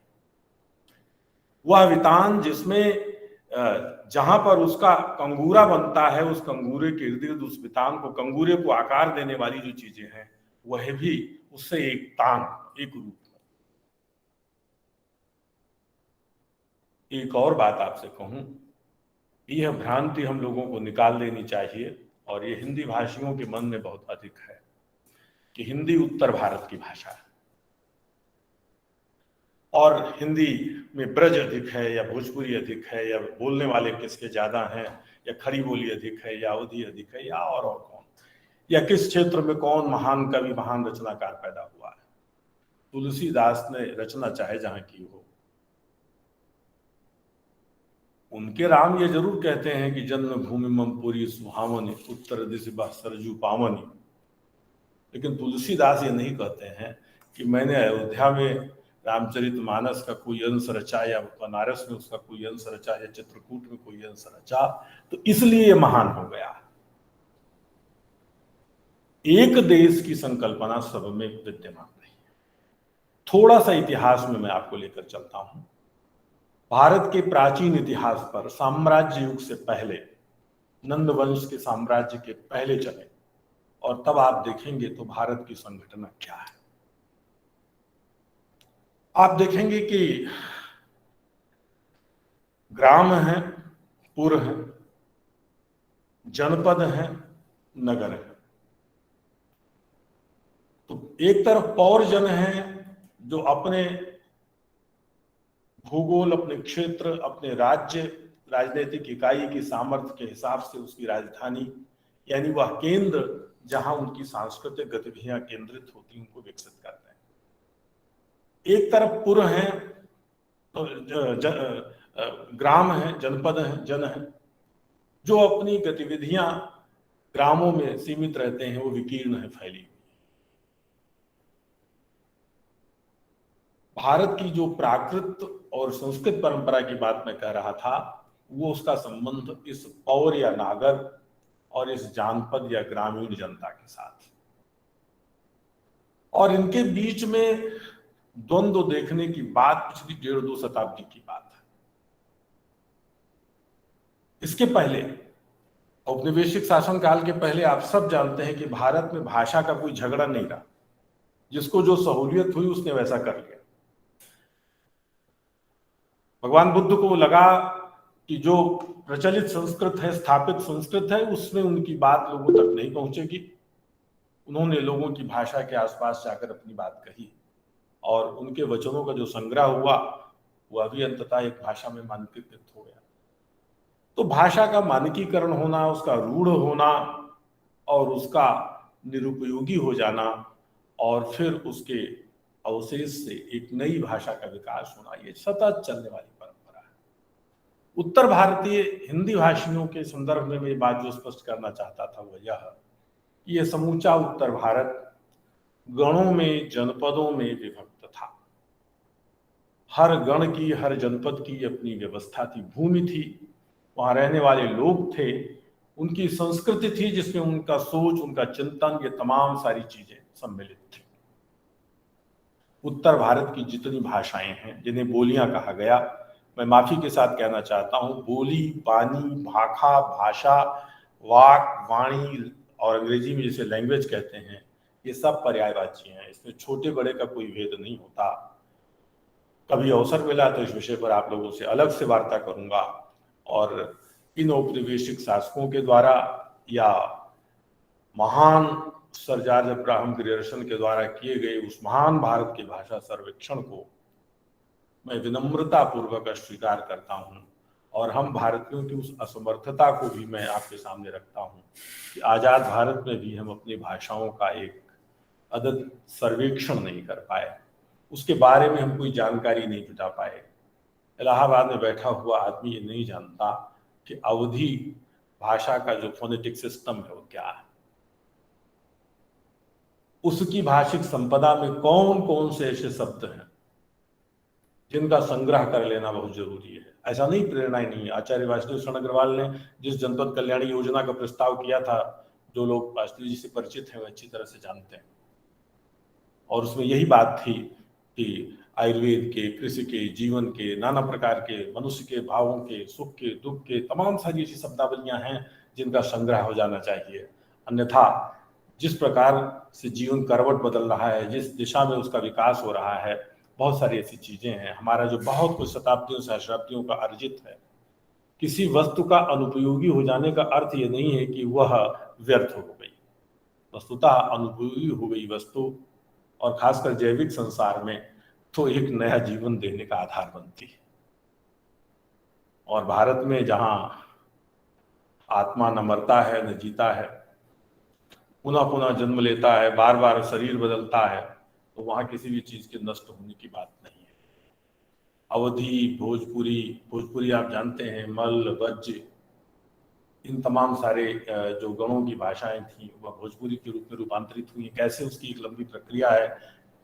वह वितान जिसमें जहां पर उसका कंगूरा बनता है, उस कंगूरे के इर्द गिर्द, उस वितान को, कंगूरे को आकार देने वाली जो चीजें हैं, वह भी उससे एक तान, एक रूप। एक और बात आपसे कहूं, यह भ्रांति हम लोगों को निकाल देनी चाहिए, और ये हिंदी भाषियों के मन में बहुत अधिक है कि हिंदी उत्तर भारत की भाषा है, और हिंदी में ब्रज अधिक है, या भोजपुरी अधिक है, या बोलने वाले किसके ज्यादा हैं, या खड़ी बोली अधिक है, या अवधी अधिक है, या और कौन, या किस क्षेत्र में कौन महान कवि, महान रचनाकार पैदा हुआ है। तुलसीदास ने रचना चाहे जहां की हो, उनके राम ये जरूर कहते हैं कि जन्मभूमि मम पुरी सुहावनी, उत्तर दिश बह सरजू पावनी। लेकिन तुलसीदास ये नहीं कहते हैं कि मैंने अयोध्या में रामचरितमानस का कोई अंश रचा, या बनारस में उसका कोई अंश रचा, या चित्रकूट में कोई अंश रचा, तो इसलिए ये महान हो गया। एक देश की संकल्पना सब में विद्यमान नहीं है। थोड़ा सा इतिहास में मैं आपको लेकर चलता हूं। भारत के प्राचीन इतिहास पर साम्राज्य युग से पहले, नंद वंश के साम्राज्य के पहले चले, और तब आप देखेंगे तो भारत की संगठना क्या है। आप देखेंगे कि ग्राम है, पुर है, जनपद है, नगर है। तो एक तरफ पौरजन है जो अपने भूगोल, अपने क्षेत्र, अपने राज्य, राजनीतिक इकाई की सामर्थ्य के हिसाब से उसकी राजधानी, यानी वह केंद्र जहां उनकी सांस्कृतिक गतिविधियां केंद्रित होती हैं, उनको विकसित करते हैं। एक तरफ पुर हैं, ग्राम हैं, जनपद हैं, जन हैं, जो अपनी गतिविधियां ग्रामों में सीमित रहते हैं, वो विकीर्ण है, फैली। भारत की जो प्राकृत और संस्कृत परंपरा की बात मैं कह रहा था, वो उसका संबंध इस पौर या नागर और इस जानपद या ग्रामीण जनता के साथ, और इनके बीच में द्वंद्व देखने की बात पिछली 1.5-2 शताब्दी की बात है। इसके पहले, औपनिवेशिक शासन काल के पहले, आप सब जानते हैं कि भारत में भाषा का कोई झगड़ा नहीं रहा। जिसको जो सहूलियत हुई उसने वैसा कर लिया। भगवान बुद्ध को लगा कि जो प्रचलित संस्कृत है, स्थापित संस्कृत है, उसमें उनकी बात लोगों तक नहीं पहुंचेगी। उन्होंने लोगों की भाषा के आसपास जाकर अपनी बात कही, और उनके वचनों का जो संग्रह हुआ वह भी अंततः एक भाषा में मानकीकृत हो गया। तो भाषा का मानकीकरण होना, उसका रूढ़ होना और उसका निरुपयोगी हो जाना, और फिर उसके अवशेष से एक नई भाषा का विकास होना, ये सतत चलने वाली परंपरा है। उत्तर भारतीय हिंदी भाषियों के संदर्भ में मैं बात जो स्पष्ट करना चाहता था वह यह कि यह समूचा उत्तर भारत गणों में, जनपदों में विभक्त था। हर गण की, हर जनपद की अपनी व्यवस्था थी, भूमि थी, वहां रहने वाले लोग थे, उनकी संस्कृति थी जिसमें उनका सोच, उनका चिंतन, ये तमाम सारी चीजें सम्मिलित थी। उत्तर भारत की जितनी भाषाएं हैं, जिन्हें बोलियां कहा गया, मैं माफी के साथ कहना चाहता हूं, बोली, बानी, भाखा, भाषा, वाक, वाणी, और अंग्रेजी में जिसे लैंग्वेज कहते हैं, ये सब पर्यायवाची हैं। इसमें छोटे बड़े का कोई भेद नहीं होता। कभी अवसर मिला तो इस विषय पर आप लोगों से अलग से वार्ता करूंगा, और इन औपनिवेशिक शासकों के द्वारा या महान सर जॉर्ज अब्राहम ग्रियर्सन के द्वारा किए गए उस महान भारत की भाषा सर्वेक्षण को मैं विनम्रता पूर्वक स्वीकार करता हूं, और हम भारतीयों की उस असमर्थता को भी मैं आपके सामने रखता हूं कि आजाद भारत में भी हम अपनी भाषाओं का एक अदद सर्वेक्षण नहीं कर पाए, उसके बारे में हम कोई जानकारी नहीं जुटा पाए। इलाहाबाद में बैठा हुआ आदमी ये नहीं जानता कि अवधी भाषा का जो फोनेटिक सिस्टम है वो क्या है, उसकी भाषिक संपदा में कौन कौन से ऐसे शब्द हैं जिनका संग्रह कर लेना बहुत जरूरी है। ऐसा नहीं, प्रेरणा ही नहीं है। आचार्य वासुदेव शरण अग्रवाल ने जिस जनपद कल्याणी योजना का प्रस्ताव किया था, जो लोग वासुदेव जी से परिचित हैं वे अच्छी तरह से जानते हैं, और उसमें यही बात थी कि आयुर्वेद के, कृषि के, जीवन के, नाना प्रकार के, मनुष्य के भावों के, सुख के, दुख के, तमाम सारी ऐसी शब्दावलियां हैं जिनका संग्रह हो जाना चाहिए। अन्यथा जिस प्रकार से जीवन करवट बदल रहा है, जिस दिशा में उसका विकास हो रहा है, बहुत सारी ऐसी चीजें हैं। हमारा जो बहुत कुछ शताब्दियों सहस्राब्दियों का अर्जित है, किसी वस्तु का अनुपयोगी हो जाने का अर्थ ये नहीं है कि वह व्यर्थ हो गई। वस्तुतः अनुपयोगी हो गई वस्तु, और खासकर जैविक संसार में, तो एक नया जीवन देने का आधार बनती है। और भारत में जहां आत्मा न मरता है न जीता है, पुनः पुनः जन्म लेता है, बार बार शरीर बदलता है, तो वहां किसी भी चीज के नष्ट होने की बात नहीं है। अवधी, भोजपुरी आप जानते हैं, मल्ल, वज्र, इन तमाम सारे जो गणों की भाषाएं थी वह भोजपुरी के रूप में रूपांतरित हुई। कैसे, उसकी एक लंबी प्रक्रिया है,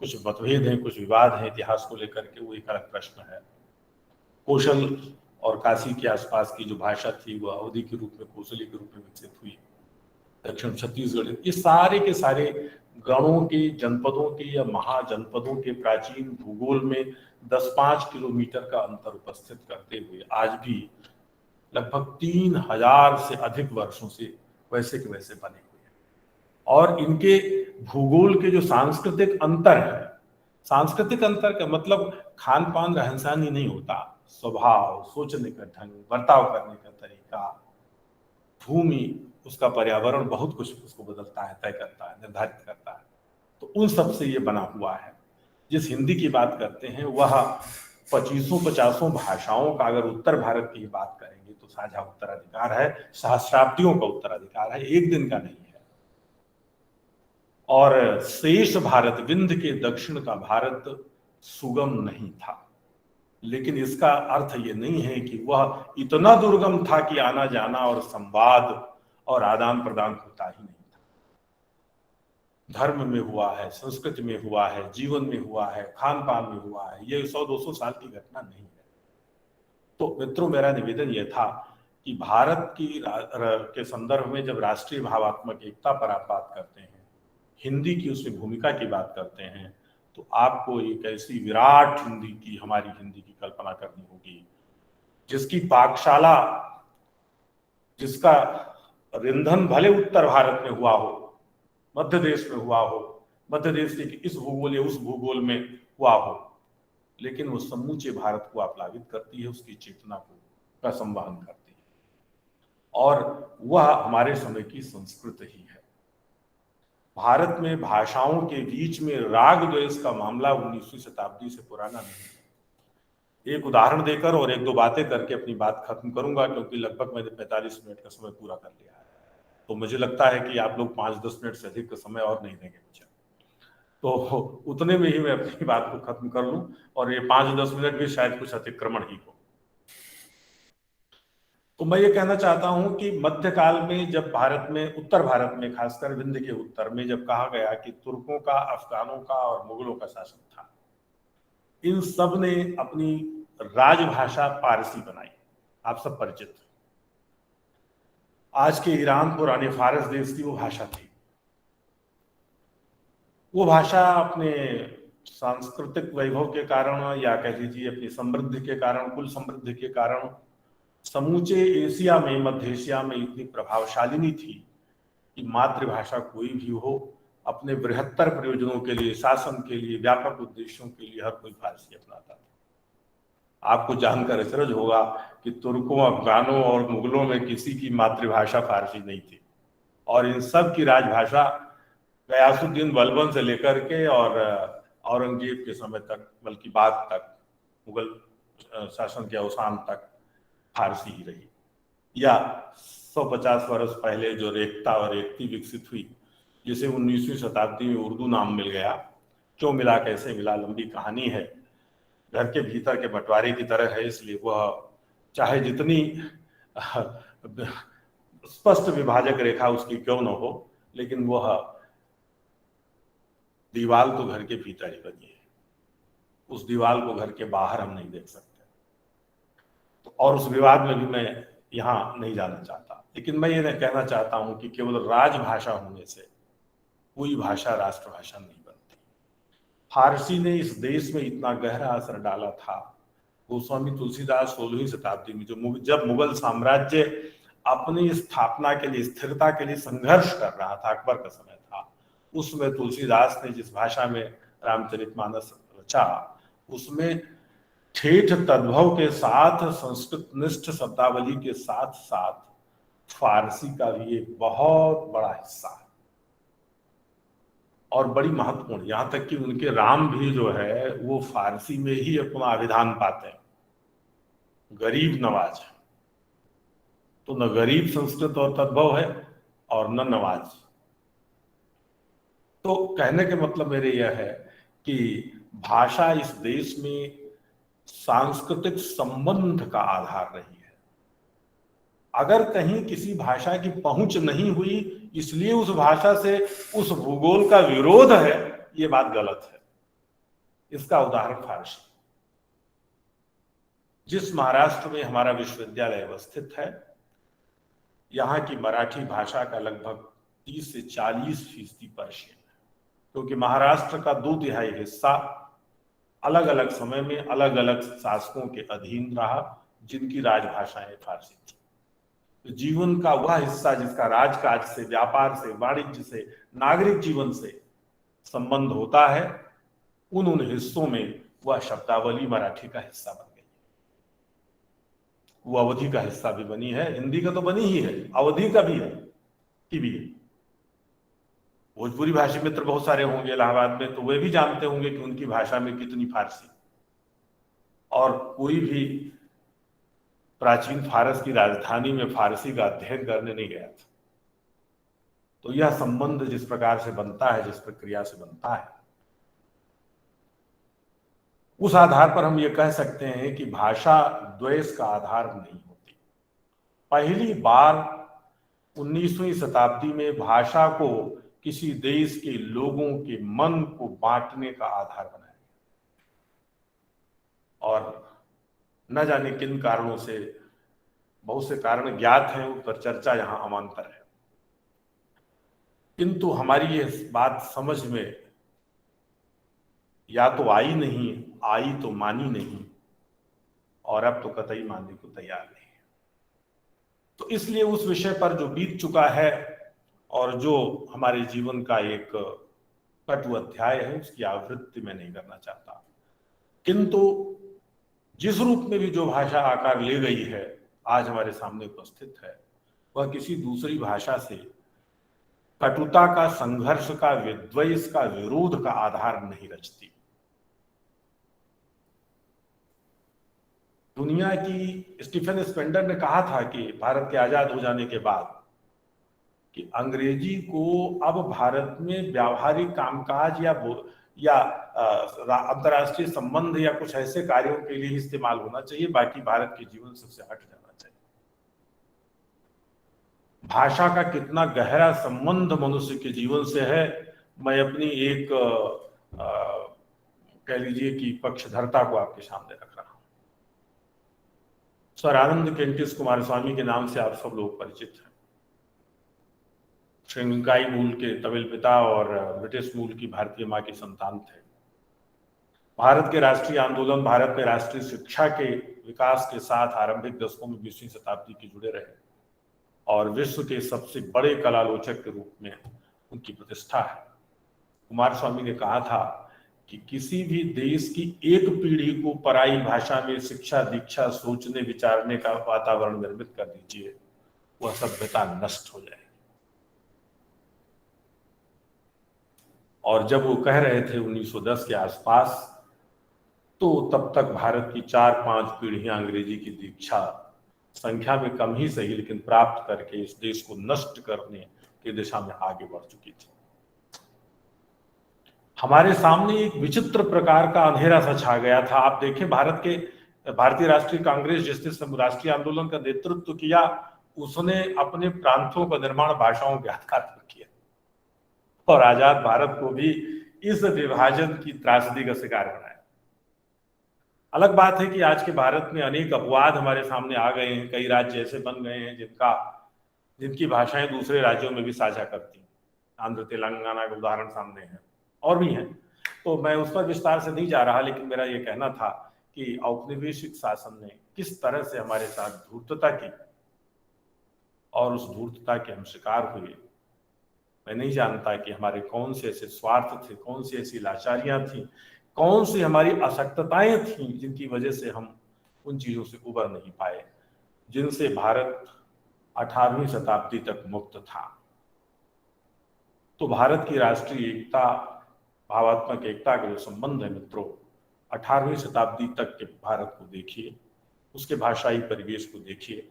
कुछ मतभेद हैं, कुछ विवाद हैं इतिहास को लेकर के, वो एक अलग प्रश्न है। कौशल और काशी के आसपास की जो भाषा थी वह अवधी के रूप में, कौशली के रूप में विकसित हुई। दक्षिण छत्तीसगढ़, ये सारे के सारे गणों के, जनपदों के या महाजनपदों के प्राचीन भूगोल में 10-5 किलोमीटर का अंतर उपस्थित करते हुए आज भी लगभग 3000 से अधिक वर्षों से वैसे के वैसे बने हुए हैं। और इनके भूगोल के जो सांस्कृतिक अंतर है, सांस्कृतिक अंतर का मतलब खान पान रहन सहन ही नहीं होता, स्वभाव, सोचने का ढंग, बर्ताव करने का तरीका, भूमि, उसका पर्यावरण बहुत कुछ उसको बदलता है, तय करता है, निर्धारित करता है। तो उन सब से ये बना हुआ है। जिस हिंदी की बात करते हैं वह 25-50 भाषाओं का, अगर उत्तर भारत की बात करेंगे तो साझा उत्तराधिकार है, सहस्राब्दियों का उत्तराधिकार है, एक दिन का नहीं है। और शेष भारत, विंध्य के दक्षिण का भारत सुगम नहीं था, लेकिन इसका अर्थ ये नहीं है कि वह इतना दुर्गम था कि आना जाना और संवाद और आदान प्रदान होता ही नहीं था। धर्म में हुआ है, संस्कृति में हुआ है, जीवन में हुआ है, खान पान में हुआ है। ये 100-200 साल की घटना नहीं है। तो मित्रों, मेरा निवेदन यह था कि भारत के संदर्भ में जब राष्ट्रीय भावात्मक एकता पर आप बात करते हैं, हिंदी की उसमें भूमिका की बात करते हैं, तो आपको एक ऐसी विराट हिंदी की, हमारी हिंदी की कल्पना करनी होगी जिसकी पाकशाला, जिसका रिंधन भले उत्तर भारत में हुआ हो, मध्य देश में हुआ हो, मध्य देश के इस भूगोल या उस भूगोल में हुआ हो, लेकिन वो समूचे भारत को आप्लावित करती है, उसकी चेतना को का संवहन करती है, और वह हमारे समय की संस्कृति ही है। भारत में भाषाओं के बीच में राग द्वेष का मामला 19वीं शताब्दी से पुराना नहीं है। एक उदाहरण देकर और एक दो बातें करके अपनी बात खत्म करूंगा, क्योंकि लगभग मैंने 45 मिनट का समय पूरा कर लिया है। तो मुझे लगता है कि आप लोग 5-10 मिनट से अधिक का समय और नहीं देंगे मुझे, तो उतने में ही मैं अपनी बात को खत्म कर लूं, और ये 5-10 मिनट भी शायद कुछ अतिक्रमण ही हो। तो मैं ये कहना चाहता हूं कि मध्यकाल में जब भारत में, उत्तर भारत में, खासकर विंध्य के उत्तर में जब कहा गया कि तुर्कों का, अफगानों का और मुगलों का शासन था, इन सब ने अपनी राजभाषा फारसी बनाई। आप सब परिचित हैं। आज के ईरान, पुराने फारस देश की वो भाषा थी। वो भाषा अपने सांस्कृतिक वैभव के कारण, या कह लीजिए अपनी समृद्धि के कारण, कुल समृद्धि के कारण, समूचे एशिया में, मध्य एशिया में इतनी प्रभावशालिनी थी कि मातृभाषा कोई भी हो, अपने बृहत्तर प्रयोजनों के लिए, शासन के लिए, व्यापक उद्देश्यों के लिए हर कोई फारसी अपनाता था। आपको जानकर अचरज होगा कि तुर्कों, अफगानों और मुगलों में किसी की मातृभाषा फारसी नहीं थी, और इन सब की राजभाषा गयासुद्दीन बलबन से लेकर के और औरंगजेब के समय तक, बल्कि बाद तक, मुगल शासन के अवसान तक फारसी ही रही। या 150 वर्ष पहले जो रेखता और रेखती विकसित हुई, जिसे 19वीं शताब्दी में उर्दू नाम मिल गया, क्यों मिला, कैसे मिला, लंबी कहानी है। घर के भीतर के बंटवारे की तरह है, इसलिए वह चाहे जितनी स्पष्ट विभाजक रेखा उसकी क्यों न हो, लेकिन वह दीवार तो घर के भीतर ही बनी है। उस दीवार को घर के बाहर हम नहीं देख सकते, और उस विवाद में भी मैं यहाँ नहीं जाना चाहता। लेकिन मैं ये कहना चाहता हूं कि केवल राजभाषा होने से कोई भाषा राष्ट्रभाषा नहीं बनती। फारसी ने इस देश में इतना गहरा असर डाला था। गोस्वामी तुलसीदास 16वीं शताब्दी में जब मुगल साम्राज्य अपनी स्थापना के लिए, स्थिरता के लिए संघर्ष कर रहा था, अकबर का समय था, उसमें तुलसीदास ने जिस भाषा में रामचरितमानस रचा, उसमें ठेठ तद्भव के साथ, संस्कृत निष्ठ शब्दावली के साथ साथ फारसी का भी एक बहुत बड़ा हिस्सा है, और बड़ी महत्वपूर्ण। यहां तक कि उनके राम भी जो है वो फारसी में ही अपना अभिधान पाते हैं, गरीब नवाज। तो न गरीब संस्कृत और तद्भव है और न नवाज। तो कहने के मतलब मेरे यह है कि भाषा इस देश में सांस्कृतिक संबंध का आधार रही है। अगर कहीं किसी भाषा की पहुंच नहीं हुई, इसलिए उस भाषा से उस भूगोल का विरोध है, ये बात गलत है। इसका उदाहरण फारसी। जिस महाराष्ट्र में हमारा विश्वविद्यालय अवस्थित है, यहाँ की मराठी भाषा का लगभग 30 से 40% पर्शियन है, क्योंकि महाराष्ट्र का 2/3 हिस्सा अलग अलग समय में अलग अलग शासकों के अधीन रहा, जिनकी राजभाषाएं फारसी थी। तो जीवन का वह हिस्सा जिसका राजकाज से, व्यापार से, वाणिज्य से, नागरिक जीवन से संबंध होता है, उन हिस्सों में वह शब्दावली मराठी का हिस्सा बन गई। वो अवधि का हिस्सा भी बनी है, हिंदी का तो बनी ही है, अवधि का भी है कि भी है। भोजपुरी भाषी मित्र बहुत सारे होंगे इलाहाबाद में, तो वे भी जानते होंगे कि उनकी भाषा में कितनी फारसी, और कोई भी प्राचीन फारस की राजधानी में फारसी का अध्ययन करने नहीं गया था। तो यह संबंध जिस प्रकार से बनता है, जिस प्रक्रिया से बनता है, उस आधार पर हम ये कह सकते हैं कि भाषा द्वेष का आधार नहीं होती। पहली बार 19वीं शताब्दी में भाषा को किसी देश के लोगों के मन को बांटने का आधार बनाया और न जाने किन कारणों से, बहुत से कारण ज्ञात हैं, उस पर चर्चा यहां अमांतर है, किंतु हमारी ये बात समझ में या तो आई नहीं, आई तो मानी नहीं, और अब तो कतई मानने को तैयार नहीं। तो इसलिए उस विषय पर जो बीत चुका है और जो हमारे जीवन का एक कटु अध्याय है, उसकी आवृत्ति मैं नहीं करना चाहता। किंतु जिस रूप में भी जो भाषा आकार ले गई है, आज हमारे सामने उपस्थित है, वह किसी दूसरी भाषा से कटुता का, संघर्ष का, विद्वेष का, विरोध का आधार नहीं रचती। दुनिया की स्टीफन स्पेंडर ने कहा था कि भारत के आजाद हो जाने के बाद कि अंग्रेजी को अब भारत में व्यावहारिक कामकाज या अंतर्राष्ट्रीय संबंध या कुछ ऐसे कार्यों के लिए इस्तेमाल होना चाहिए, बाकी भारत के जीवन से हट जाना चाहिए। भाषा का कितना गहरा संबंध मनुष्य के जीवन से है, मैं अपनी एक कह लीजिए कि पक्षधरता को आपके सामने रख रहा हूं। सर आनंद केंटिस कुमारस्वामी के नाम से आप सब लोग परिचित हैं। श्रीलंकाई मूल के तमिल पिता और ब्रिटिश मूल की भारतीय मां के संतान थे। भारत के राष्ट्रीय आंदोलन, भारत में राष्ट्रीय शिक्षा के विकास के साथ आरंभिक दशकों में 20वीं शताब्दी के जुड़े रहे और विश्व के सबसे बड़े कलालोचक के रूप में उनकी प्रतिष्ठा है। कुमारस्वामी ने कहा था कि किसी भी देश की एक पीढ़ी को पराई भाषा में शिक्षा, दीक्षा, सोचने विचारने का वातावरण निर्मित कर दीजिए, वह सभ्यता नष्ट हो जाएगी। और जब वो कह रहे थे 1910 के आसपास, तो तब तक भारत की 4-5 पीढ़ियां अंग्रेजी की दीक्षा, संख्या में कम ही सही, लेकिन प्राप्त करके इस देश को नष्ट करने की दिशा में आगे बढ़ चुकी थी। हमारे सामने एक विचित्र प्रकार का अंधेरा सा छा गया था। आप देखें, भारतीय राष्ट्रीय कांग्रेस जिसने राष्ट्रीय आंदोलन का नेतृत्व किया, उसने अपने प्रांतों का निर्माण भाषाओं के आधार पर किया और आजाद भारत को भी इस विभाजन की त्रासदी का शिकार बनाया। अलग बात है कि आज के भारत में अनेक अपवाद हमारे सामने आ गए हैं। कई राज्य ऐसे बन गए हैं जिनकी भाषाएं दूसरे राज्यों में भी साझा करती हैं। आंध्र तेलंगाना का उदाहरण सामने है, और भी हैं, तो मैं उस पर विस्तार से नहीं जा रहा, लेकिन मेरा ये कहना था कि औपनिवेशिक शासन ने किस तरह से हमारे साथ धूर्तता की और उस धूर्तता के हम शिकार हुए। मैं नहीं जानता कि हमारे कौन से ऐसे स्वार्थ थे, कौन सी ऐसी लाचारियां थी, कौन सी हमारी अशक्तताएं थी जिनकी वजह से हम उन चीजों से उबर नहीं पाए जिनसे भारत 18वीं शताब्दी तक मुक्त था। तो भारत की राष्ट्रीय एकता, भावात्मक एकता का जो संबंध है मित्रों, 18वीं शताब्दी तक के भारत को देखिए, उसके भाषाई परिवेश को देखिए,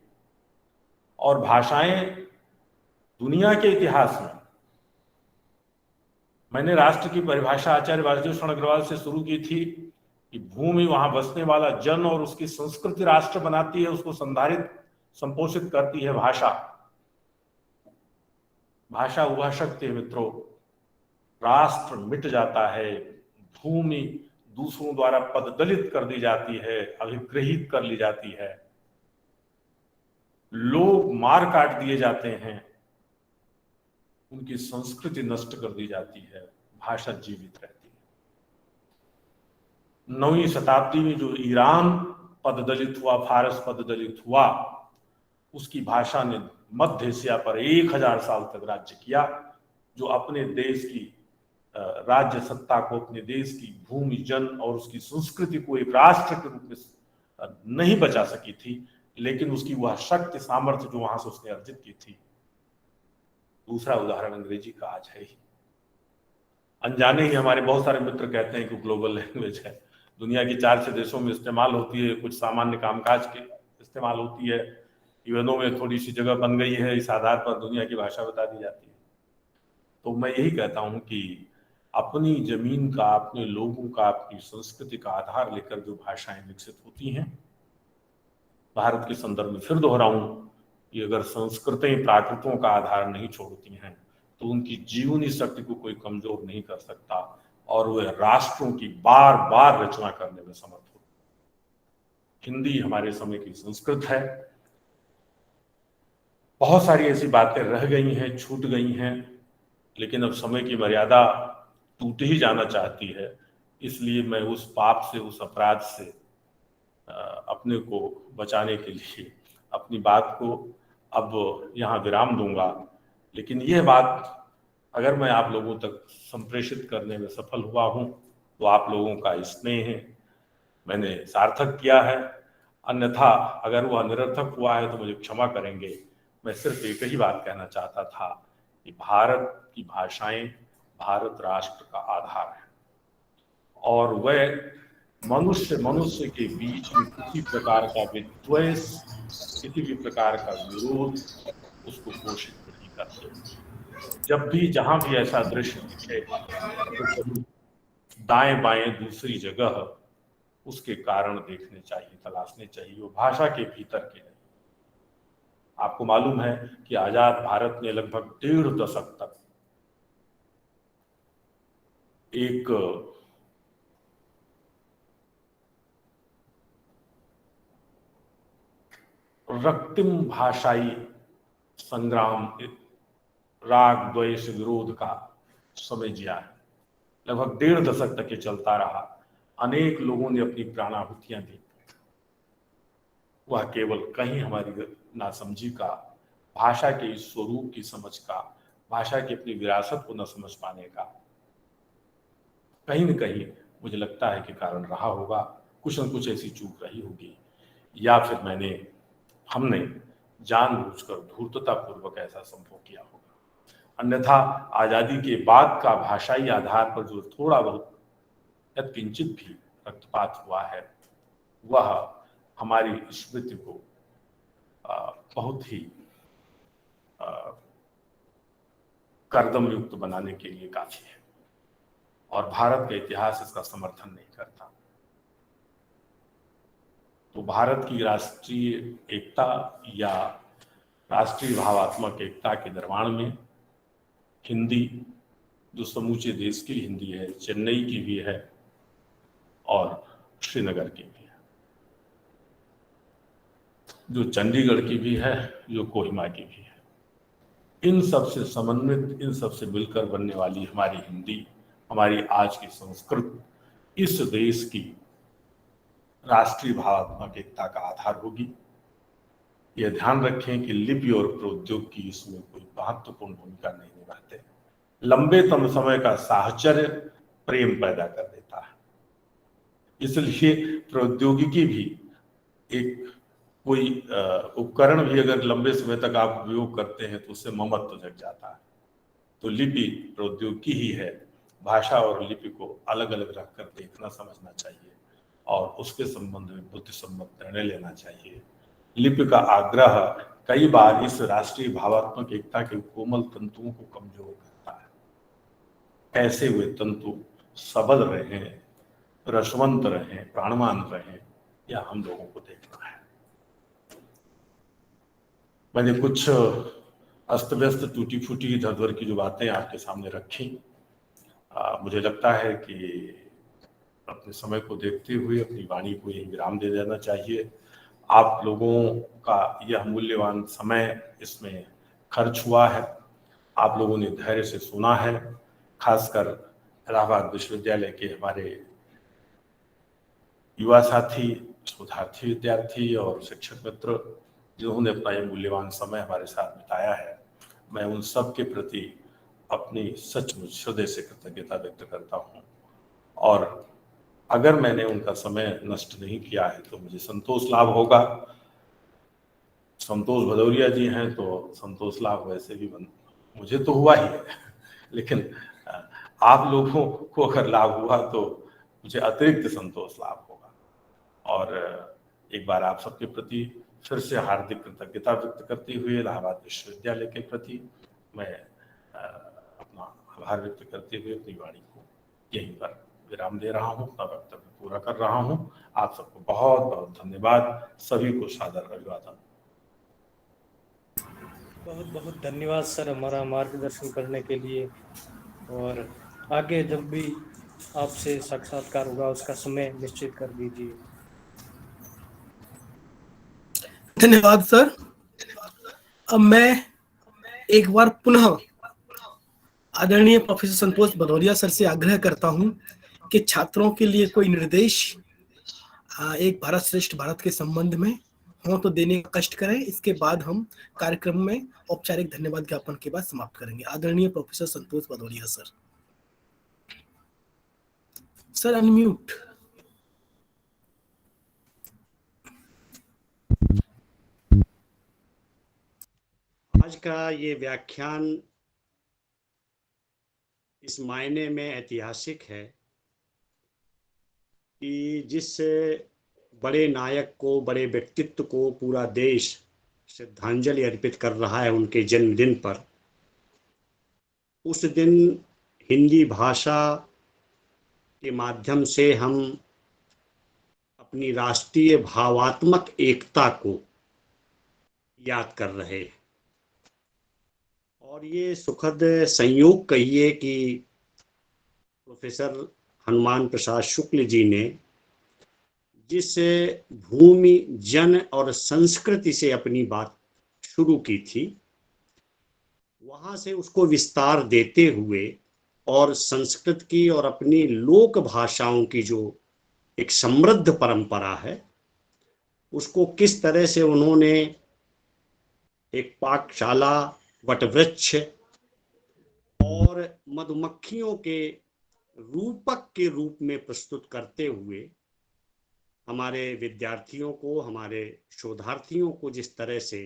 और भाषाएं दुनिया के इतिहास में, मैंने राष्ट्र की परिभाषा आचार्य वासुदेव शरण अग्रवाल से शुरू की थी कि भूमि, वहां बसने वाला जन और उसकी संस्कृति राष्ट्र बनाती है, उसको संधारित संपोषित करती है भाषा। भाषा वह शक्ति है मित्रों, राष्ट्र मिट जाता है, भूमि दूसरों द्वारा पददलित कर दी जाती है, अभिगृहित कर ली जाती है, लोग मार काट दिए जाते हैं, उनकी संस्कृति नष्ट कर दी जाती है, भाषा जीवित रहती है। 9वीं शताब्दी में जो ईरान पददलित हुआ, फारस पददलित हुआ, उसकी भाषा ने मध्य एशिया पर 1000 साल तक राज्य किया, जो अपने देश की राज्य सत्ता को, अपने देश की भूमि, जन और उसकी संस्कृति को एक राष्ट्र के रूप में नहीं बचा सकी थी, लेकिन उसकी वह शक्ति, सामर्थ्य जो वहां से उसने अर्जित की थी। दूसरा उदाहरण अंग्रेजी का आज है ही। अनजाने ही हमारे बहुत सारे मित्र कहते हैं कि ग्लोबल लैंग्वेज है, दुनिया की 4-6 देशों में इस्तेमाल होती है, कुछ सामान्य कामकाज के इस्तेमाल होती है, यूएनओ में थोड़ी सी जगह बन गई है, इस आधार पर दुनिया की भाषा बता दी जाती है। तो मैं यही कहता हूं कि अपनी जमीन का, अपने लोगों का, अपनी संस्कृति का आधार लेकर जो भाषाएं विकसित होती हैं, भारत के संदर्भ में फिर दोहराऊं कि अगर संस्कृतें प्राकृतों का आधार नहीं छोड़ती हैं तो उनकी जीवनी शक्ति को कोई कमजोर नहीं कर सकता और वे राष्ट्रों की बार बार रचना करने में समर्थ हो। हिंदी हमारे समय की संस्कृत है। बहुत सारी ऐसी बातें रह गई हैं, छूट गई हैं, लेकिन अब समय की मर्यादा टूट ही जाना चाहती है। इसलिए मैं उस पाप से, उस अपराध से अपने को बचाने के लिए अपनी बात को अब यहाँ विराम दूंगा। लेकिन यह बात अगर मैं आप लोगों तक संप्रेषित करने में सफल हुआ हूँ तो आप लोगों का स्नेह है, मैंने सार्थक किया है। अन्यथा अगर वह निरर्थक हुआ है तो मुझे क्षमा करेंगे। मैं सिर्फ एक ही बात कहना चाहता था कि भारत की भाषाएं भारत राष्ट्र का आधार है और वह मनुष्य के बीच में किसी प्रकार का विद्वेष, किसी भी प्रकार का विरोध उसको पोषित नहीं करते। जब भी जहां भी ऐसा दृश्य दिखे तो दाएं बाएं दूसरी जगह उसके कारण देखने चाहिए, तलाशने चाहिए, वो भाषा के भीतर के नहीं। आपको मालूम है कि आजाद भारत ने लगभग 1.5 दशक तक एक रक्तिम भाषाई संग्राम, राग द्वेष विरोध का समय जिया है। लगभग 1.5 दशक तक ये चलता रहा। अनेक लोगों ने अपनी प्राणाहुतियां दी। वह केवल कहीं हमारी नासमझी का, भाषा के इस स्वरूप की समझ का, भाषा की अपनी विरासत को न समझ पाने का कहीं न कहीं मुझे लगता है कि कारण रहा होगा। कुछ न कुछ ऐसी चूक रही होगी या फिर हमने जानबूझकर धूर्ततापूर्वक ऐसा संभव किया होगा। अन्यथा आजादी के बाद का भाषाई आधार पर जो थोड़ा बहुत यत्किंचित भी रक्तपात हुआ है वह हमारी स्मृति को बहुत ही कर्दम युक्त बनाने के लिए काफी है और भारत का इतिहास इसका समर्थन नहीं करता। तो भारत की राष्ट्रीय एकता या राष्ट्रीय भावात्मक एकता के निर्माण में हिंदी, जो समूचे देश की हिंदी है, चेन्नई की भी है और श्रीनगर की भी है, जो चंडीगढ़ की भी है, जो कोहिमा की भी है, इन सब से समन्वित, इन सब से मिलकर बनने वाली हमारी हिंदी, हमारी आज की संस्कृत इस देश की राष्ट्रीय भावात्मक एकता का आधार होगी। यह ध्यान रखें कि लिपि और प्रौद्योगिकी इसमें कोई महत्वपूर्ण भूमिका नहीं निभाते। लंबे समय का साहचर्य प्रेम पैदा कर देता है, इसलिए प्रौद्योगिकी भी एक कोई उपकरण भी अगर लंबे समय तक आप उपयोग करते हैं तो उससे ममत्व जग जाता है। तो लिपि प्रौद्योगिकी ही है। भाषा और लिपि को अलग अलग रखकर देखना समझना चाहिए और उसके संबंध में बुद्धिसम्मत निर्णय लेना चाहिए। लिपि का आग्रह कई बार इस राष्ट्रीय भावात्मक एकता के कोमल तंतुओं को कमजोर करता है। कैसे वे तंतु सबल रहें, रसवंत रहें, प्राणवान रहें, यह हम लोगों को देखना है। मैंने कुछ अस्त व्यस्त, टूटी फूटी, इधर उधर की जो बातें आपके सामने रखी, मुझे लगता है कि अपने समय को देखते हुए अपनी वाणी को यही विराम दे देना चाहिए। आप लोगों का यह मूल्यवान समय इसमें खर्च हुआ है, आप लोगों ने धैर्य से सुना है। खासकर इलाहाबाद विश्वविद्यालय के हमारे युवा साथी, शोधार्थी, विद्यार्थी और शिक्षक मित्र जिन्होंने अपना यह मूल्यवान समय हमारे साथ बिताया है, मैं उन सब के प्रति अपनी सचमुच हृदय से कृतज्ञता व्यक्त करता हूँ। और अगर मैंने उनका समय नष्ट नहीं किया है तो मुझे संतोष लाभ होगा। संतोष भदौरिया जी हैं तो संतोष लाभ वैसे भी मुझे तो हुआ ही है, लेकिन आप लोगों को अगर लाभ हुआ तो मुझे अतिरिक्त संतोष लाभ होगा। और एक बार आप सबके प्रति फिर से हार्दिक कृतज्ञता व्यक्त करते हुए इलाहाबाद विश्वविद्यालय के प्रति मैं अपना आभार व्यक्त करते हुए अपनी वाणी को यहीं पर विराम दे रहा हूँ, अपना वक्तव्य पूरा कर रहा हूँ। आप सबको बहुत बहुत धन्यवाद, सभी को सादर अभिवादन।
बहुत बहुत धन्यवाद सर हमारा मार्गदर्शन करने के लिए, और आगे जब भी आपसे साक्षात्कार होगा उसका समय निश्चित कर दीजिए।
धन्यवाद सर। अब मैं एक बार पुनः आदरणीय प्रोफेसर संतोष भदौरिया सर से आग्रह करता हूं कि छात्रों के लिए कोई निर्देश एक भारत श्रेष्ठ भारत के संबंध में हो तो देने का कष्ट करें। इसके बाद हम कार्यक्रम में औपचारिक धन्यवाद ज्ञापन के बाद समाप्त करेंगे। आदरणीय प्रोफेसर संतोष भदौरिया सर। Sir unmute.
आज का ये व्याख्यान इस मायने में ऐतिहासिक है कि जिस बड़े नायक को, बड़े व्यक्तित्व को पूरा देश श्रद्धांजलि अर्पित कर रहा है उनके जन्मदिन पर, उस दिन हिंदी भाषा के माध्यम से हम अपनी राष्ट्रीय भावात्मक एकता को याद कर रहे हैं। और ये सुखद संयोग कहिए कि प्रोफेसर हनुमान प्रसाद शुक्ल जी ने जिस भूमि, जन और संस्कृति से अपनी बात शुरू की थी, वहाँ से उसको विस्तार देते हुए और संस्कृत की और अपनी लोक भाषाओं की जो एक समृद्ध परंपरा है, उसको किस तरह से उन्होंने एक पाठशाला, वटवृक्ष और मधुमक्खियों के रूपक के रूप में प्रस्तुत करते हुए हमारे विद्यार्थियों को, हमारे शोधार्थियों को जिस तरह से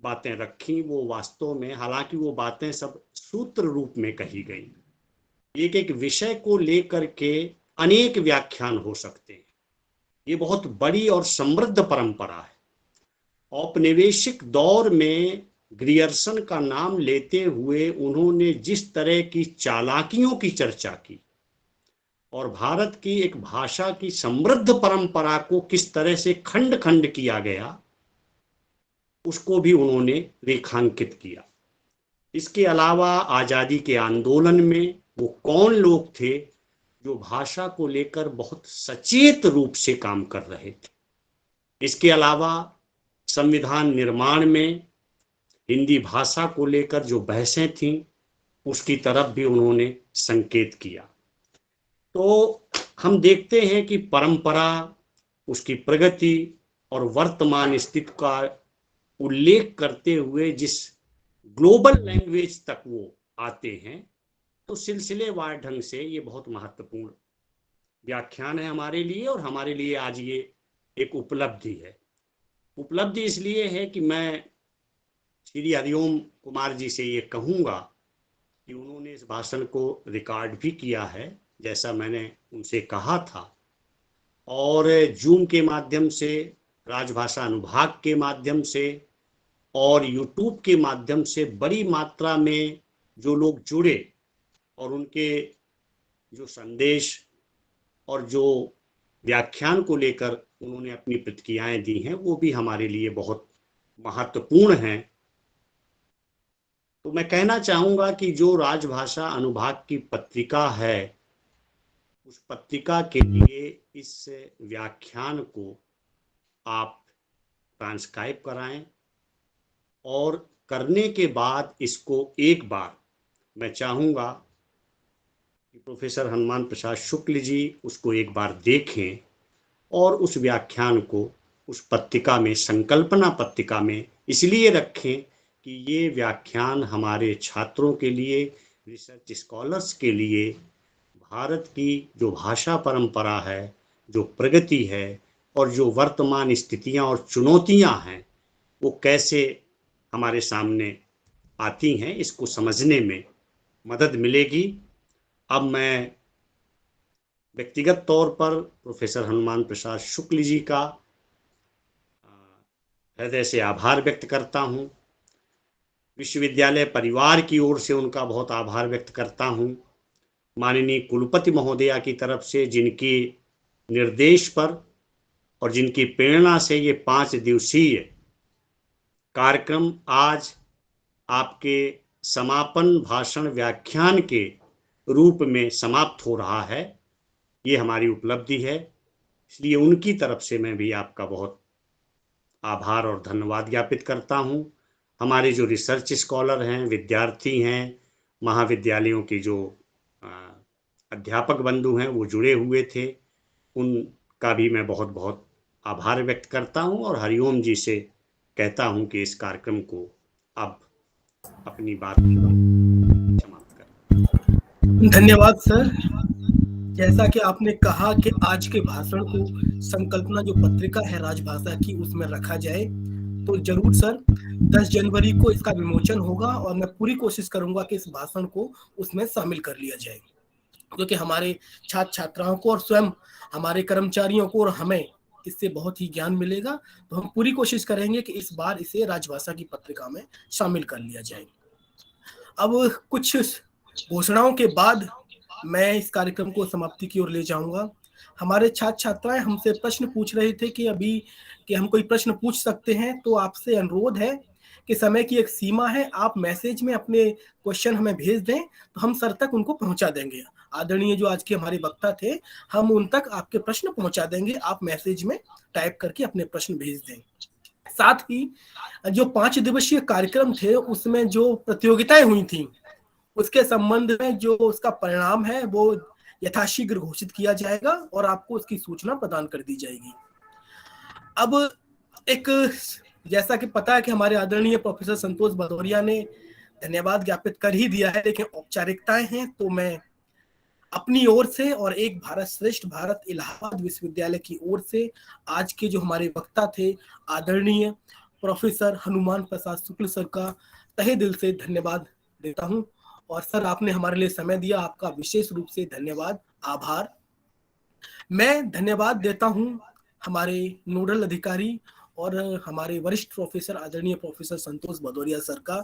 बातें रखी, वो वास्तव में, हालांकि वो बातें सब सूत्र रूप में कही गई, एक एक विषय को लेकर के अनेक व्याख्यान हो सकते हैं। ये बहुत बड़ी और समृद्ध परंपरा है। औपनिवेशिक दौर में ग्रियर्सन का नाम लेते हुए उन्होंने जिस तरह की चालाकियों की चर्चा की और भारत की एक भाषा की समृद्ध परंपरा को किस तरह से खंड खंड किया गया, उसको भी उन्होंने रेखांकित किया। इसके अलावा आज़ादी के आंदोलन में वो कौन लोग थे जो भाषा को लेकर बहुत सचेत रूप से काम कर रहे थे। इसके अलावा संविधान निर्माण में हिंदी भाषा को लेकर जो बहसें थीं, उसकी तरफ भी उन्होंने संकेत किया। तो हम देखते हैं कि परंपरा, उसकी प्रगति और वर्तमान स्थिति का उल्लेख करते हुए जिस ग्लोबल लैंग्वेज तक वो आते हैं, तो सिलसिलेवार ढंग से ये बहुत महत्वपूर्ण व्याख्यान है हमारे लिए, और हमारे लिए आज ये एक उपलब्धि है। उपलब्धि इसलिए है कि मैं श्री हरिओम कुमार जी से ये कहूँगा कि उन्होंने इस भाषण को रिकॉर्ड भी किया है, जैसा मैंने उनसे कहा था, और जूम के माध्यम से, राजभाषा अनुभाग के माध्यम से और यूट्यूब के माध्यम से बड़ी मात्रा में जो लोग जुड़े और उनके जो संदेश और जो व्याख्यान को लेकर उन्होंने अपनी प्रतिक्रियाएं दी हैं, वो भी हमारे लिए बहुत महत्वपूर्ण हैं। तो मैं कहना चाहूँगा कि जो राजभाषा अनुभाग की पत्रिका है, उस पत्रिका के लिए इस व्याख्यान को आप ट्रांसक्राइब कराएं, और करने के बाद इसको एक बार मैं चाहूँगा कि प्रोफेसर हनुमान प्रसाद शुक्ल जी उसको एक बार देखें और उस व्याख्यान को उस पत्रिका में, संकल्पना पत्रिका में इसलिए रखें कि ये व्याख्यान हमारे छात्रों के लिए, रिसर्च स्कॉलर्स के लिए भारत की जो भाषा परंपरा है, जो प्रगति है और जो वर्तमान स्थितियां और चुनौतियां हैं, वो कैसे हमारे सामने आती हैं, इसको समझने में मदद मिलेगी। अब मैं व्यक्तिगत तौर पर प्रोफेसर हनुमान प्रसाद शुक्ल जी का हृदय से आभार व्यक्त करता हूँ। विश्वविद्यालय परिवार की ओर से उनका बहुत आभार व्यक्त करता हूँ। माननीय कुलपति महोदया की तरफ से, जिनके निर्देश पर और जिनकी प्रेरणा से ये 5 दिवसीय कार्यक्रम आज आपके समापन भाषण व्याख्यान के रूप में समाप्त हो रहा है। ये हमारी उपलब्धि है, इसलिए उनकी तरफ से मैं भी आपका बहुत आभार और धन्यवाद ज्ञापित करता हूँ। हमारे जो रिसर्च स्कॉलर हैं, विद्यार्थी हैं, महाविद्यालयों के जो अध्यापक बंधु हैं वो जुड़े हुए थे, उनका भी मैं बहुत बहुत आभार व्यक्त करता हूँ और हरिओम जी से कहता हूँ कि इस कार्यक्रम को अब अपनी बात समाप्त करें।
धन्यवाद सर। जैसा कि आपने कहा कि आज के भाषण को संकल्पना जो पत्रिका है राजभाषा की उसमें रखा जाए, तो जरूर सर 10 जनवरी को इसका विमोचन होगा और मैं पूरी कोशिश करूंगा कि इस भाषण को उसमें शामिल कर लिया जाए, क्योंकि हमारे छात्र छात्राओं को और स्वयं हमारे कर्मचारियों को और हमें इससे बहुत ही ज्ञान मिलेगा। तो हम पूरी कोशिश करेंगे कि इस बार इसे राजभाषा की पत्रिका में शामिल कर लिया जाए। अब कुछ घोषणाओं के बाद मैं इस कार्यक्रम को समाप्ति की ओर ले जाऊंगा। हमारे छात्र छात्राएं हमसे प्रश्न पूछ रहे थे कि हम कोई प्रश्न पूछ सकते हैं, तो आपसे अनुरोध है कि समय की एक सीमा है, आप मैसेज में अपने क्वेश्चन हमें भेज दें तो हम सर तक उनको पहुंचा देंगे। आदरणीय जो आज के हमारे वक्ता थे, हम उन तक आपके प्रश्न पहुंचा देंगे, आप मैसेज में टाइप करके अपने प्रश्न भेज दें। साथ ही जो 5 दिवसीय कार्यक्रम थे उसमें जो प्रतियोगिताएं हुई थी उसके संबंध में जो उसका परिणाम है वो यथाशीघ्र घोषित किया जाएगा और आपको उसकी सूचना प्रदान कर दी जाएगी। अब एक जैसा कि पता है कि हमारे आदरणीय प्रोफेसर संतोष भदौरिया ने धन्यवाद ज्ञापित कर ही दिया है, लेकिन औपचारिकताएं हैं, तो मैं अपनी ओर से और एक भारत श्रेष्ठ भारत इलाहाबाद विश्वविद्यालय की ओर से आज के जो हमारे वक्ता थे आदरणीय प्रोफेसर हनुमान प्रसाद शुक्ल सर का तहे दिल से धन्यवाद देता हूं। और सर, आपने हमारे लिए समय दिया, आपका विशेष रूप से धन्यवाद, आभार। मैं धन्यवाद देता हूं हमारे नोडल अधिकारी और हमारे वरिष्ठ प्रोफेसर आदरणीय प्रोफेसर संतोष भदौरिया सर का,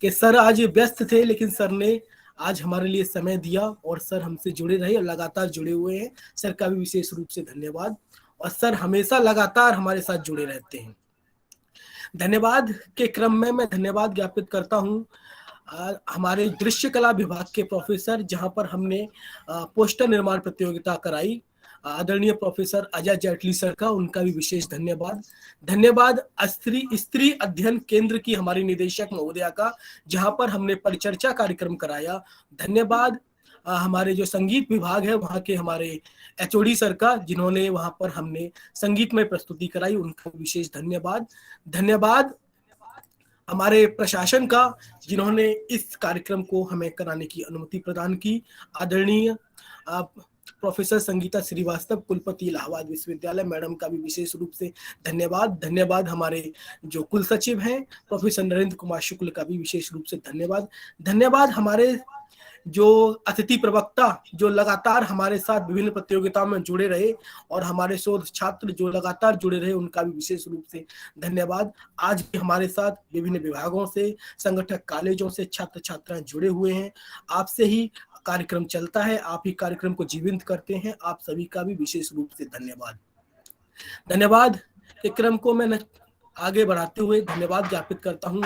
कि सर आज व्यस्त थे लेकिन सर ने आज हमारे लिए समय दिया और सर हमसे जुड़े रहे और लगातार जुड़े हुए हैं। सर का भी विशेष रूप से धन्यवाद, और सर हमेशा लगातार हमारे साथ जुड़े रहते हैं। धन्यवाद के क्रम में मैं धन्यवाद ज्ञापित करता हूं हमारे दृश्य कला विभाग के प्रोफेसर, जहां पर हमने पोस्टर निर्माण प्रतियोगिता कराई, आदरणीय प्रोफेसर अजय जेटली सर का, उनका भी विशेष धन्यवाद। धन्यवाद स्त्री अध्ययन केंद्र की हमारी निदेशक महोदया का, जहां पर हमने परिचर्चा कार्यक्रम कराया। धन्यवाद हमारे जो संगीत विभाग है वहां के हमारे एचओडी सर का, जिन्होंने वहां पर हमने संगीतमय प्रस्तुति कराई, उनका विशेष धन्यवाद। धन्यवाद हमारे प्रशासन का, जिन्होंने इस कार्यक्रम को हमें कराने की अनुमति प्रदान की। आदरणीय प्रोफेसर संगीता श्रीवास्तव कुलपति इलाहाबाद विश्वविद्यालय मैडम का भी विशेष रूप से धन्यवाद। धन्यवाद हमारे जो कुल सचिव हैं प्रोफेसर नरेंद्र कुमार शुक्ल का भी विशेष रूप से धन्यवाद। धन्यवाद हमारे जो अतिथि प्रवक्ता जो लगातार हमारे साथ विभिन्न प्रतियोगिताओं में जुड़े रहे और हमारे शोध छात्र जो लगातार जुड़े रहे, उनका भी विशेष रूप से धन्यवाद। आज भी हमारे साथ विभिन्न विभागों से, संगठक कॉलेजों से छात्र छात्राएं जुड़े हुए हैं। आपसे ही कार्यक्रम चलता है, आप ही कार्यक्रम को जीवंत करते हैं। आप सभी का भी विशेष रूप से धन्यवाद। धन्यवाद के क्रम को मैं आगे बढ़ाते हुए धन्यवाद ज्ञापित करता हूं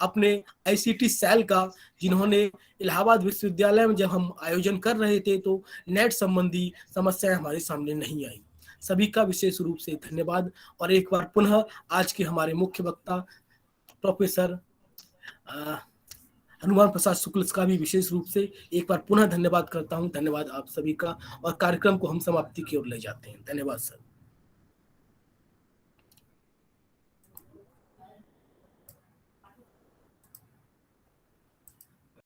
अपने आईसीटी सेल का, जिन्होंने इलाहाबाद विश्वविद्यालय में जब हम आयोजन कर रहे थे तो नेट संबंधी समस्याएं हमारे सामने नहीं आई। सभी का विशेष रूप से धन्यवाद। और एक बार पुनः आज के हमारे मुख्य वक्ता प्रोफेसर हनुमान प्रसाद शुक्ल का भी विशेष रूप से एक बार पुनः धन्यवाद करता हूं। धन्यवाद आप सभी का, और कार्यक्रम को हम समाप्ति की ओर ले जाते हैं। धन्यवाद सर।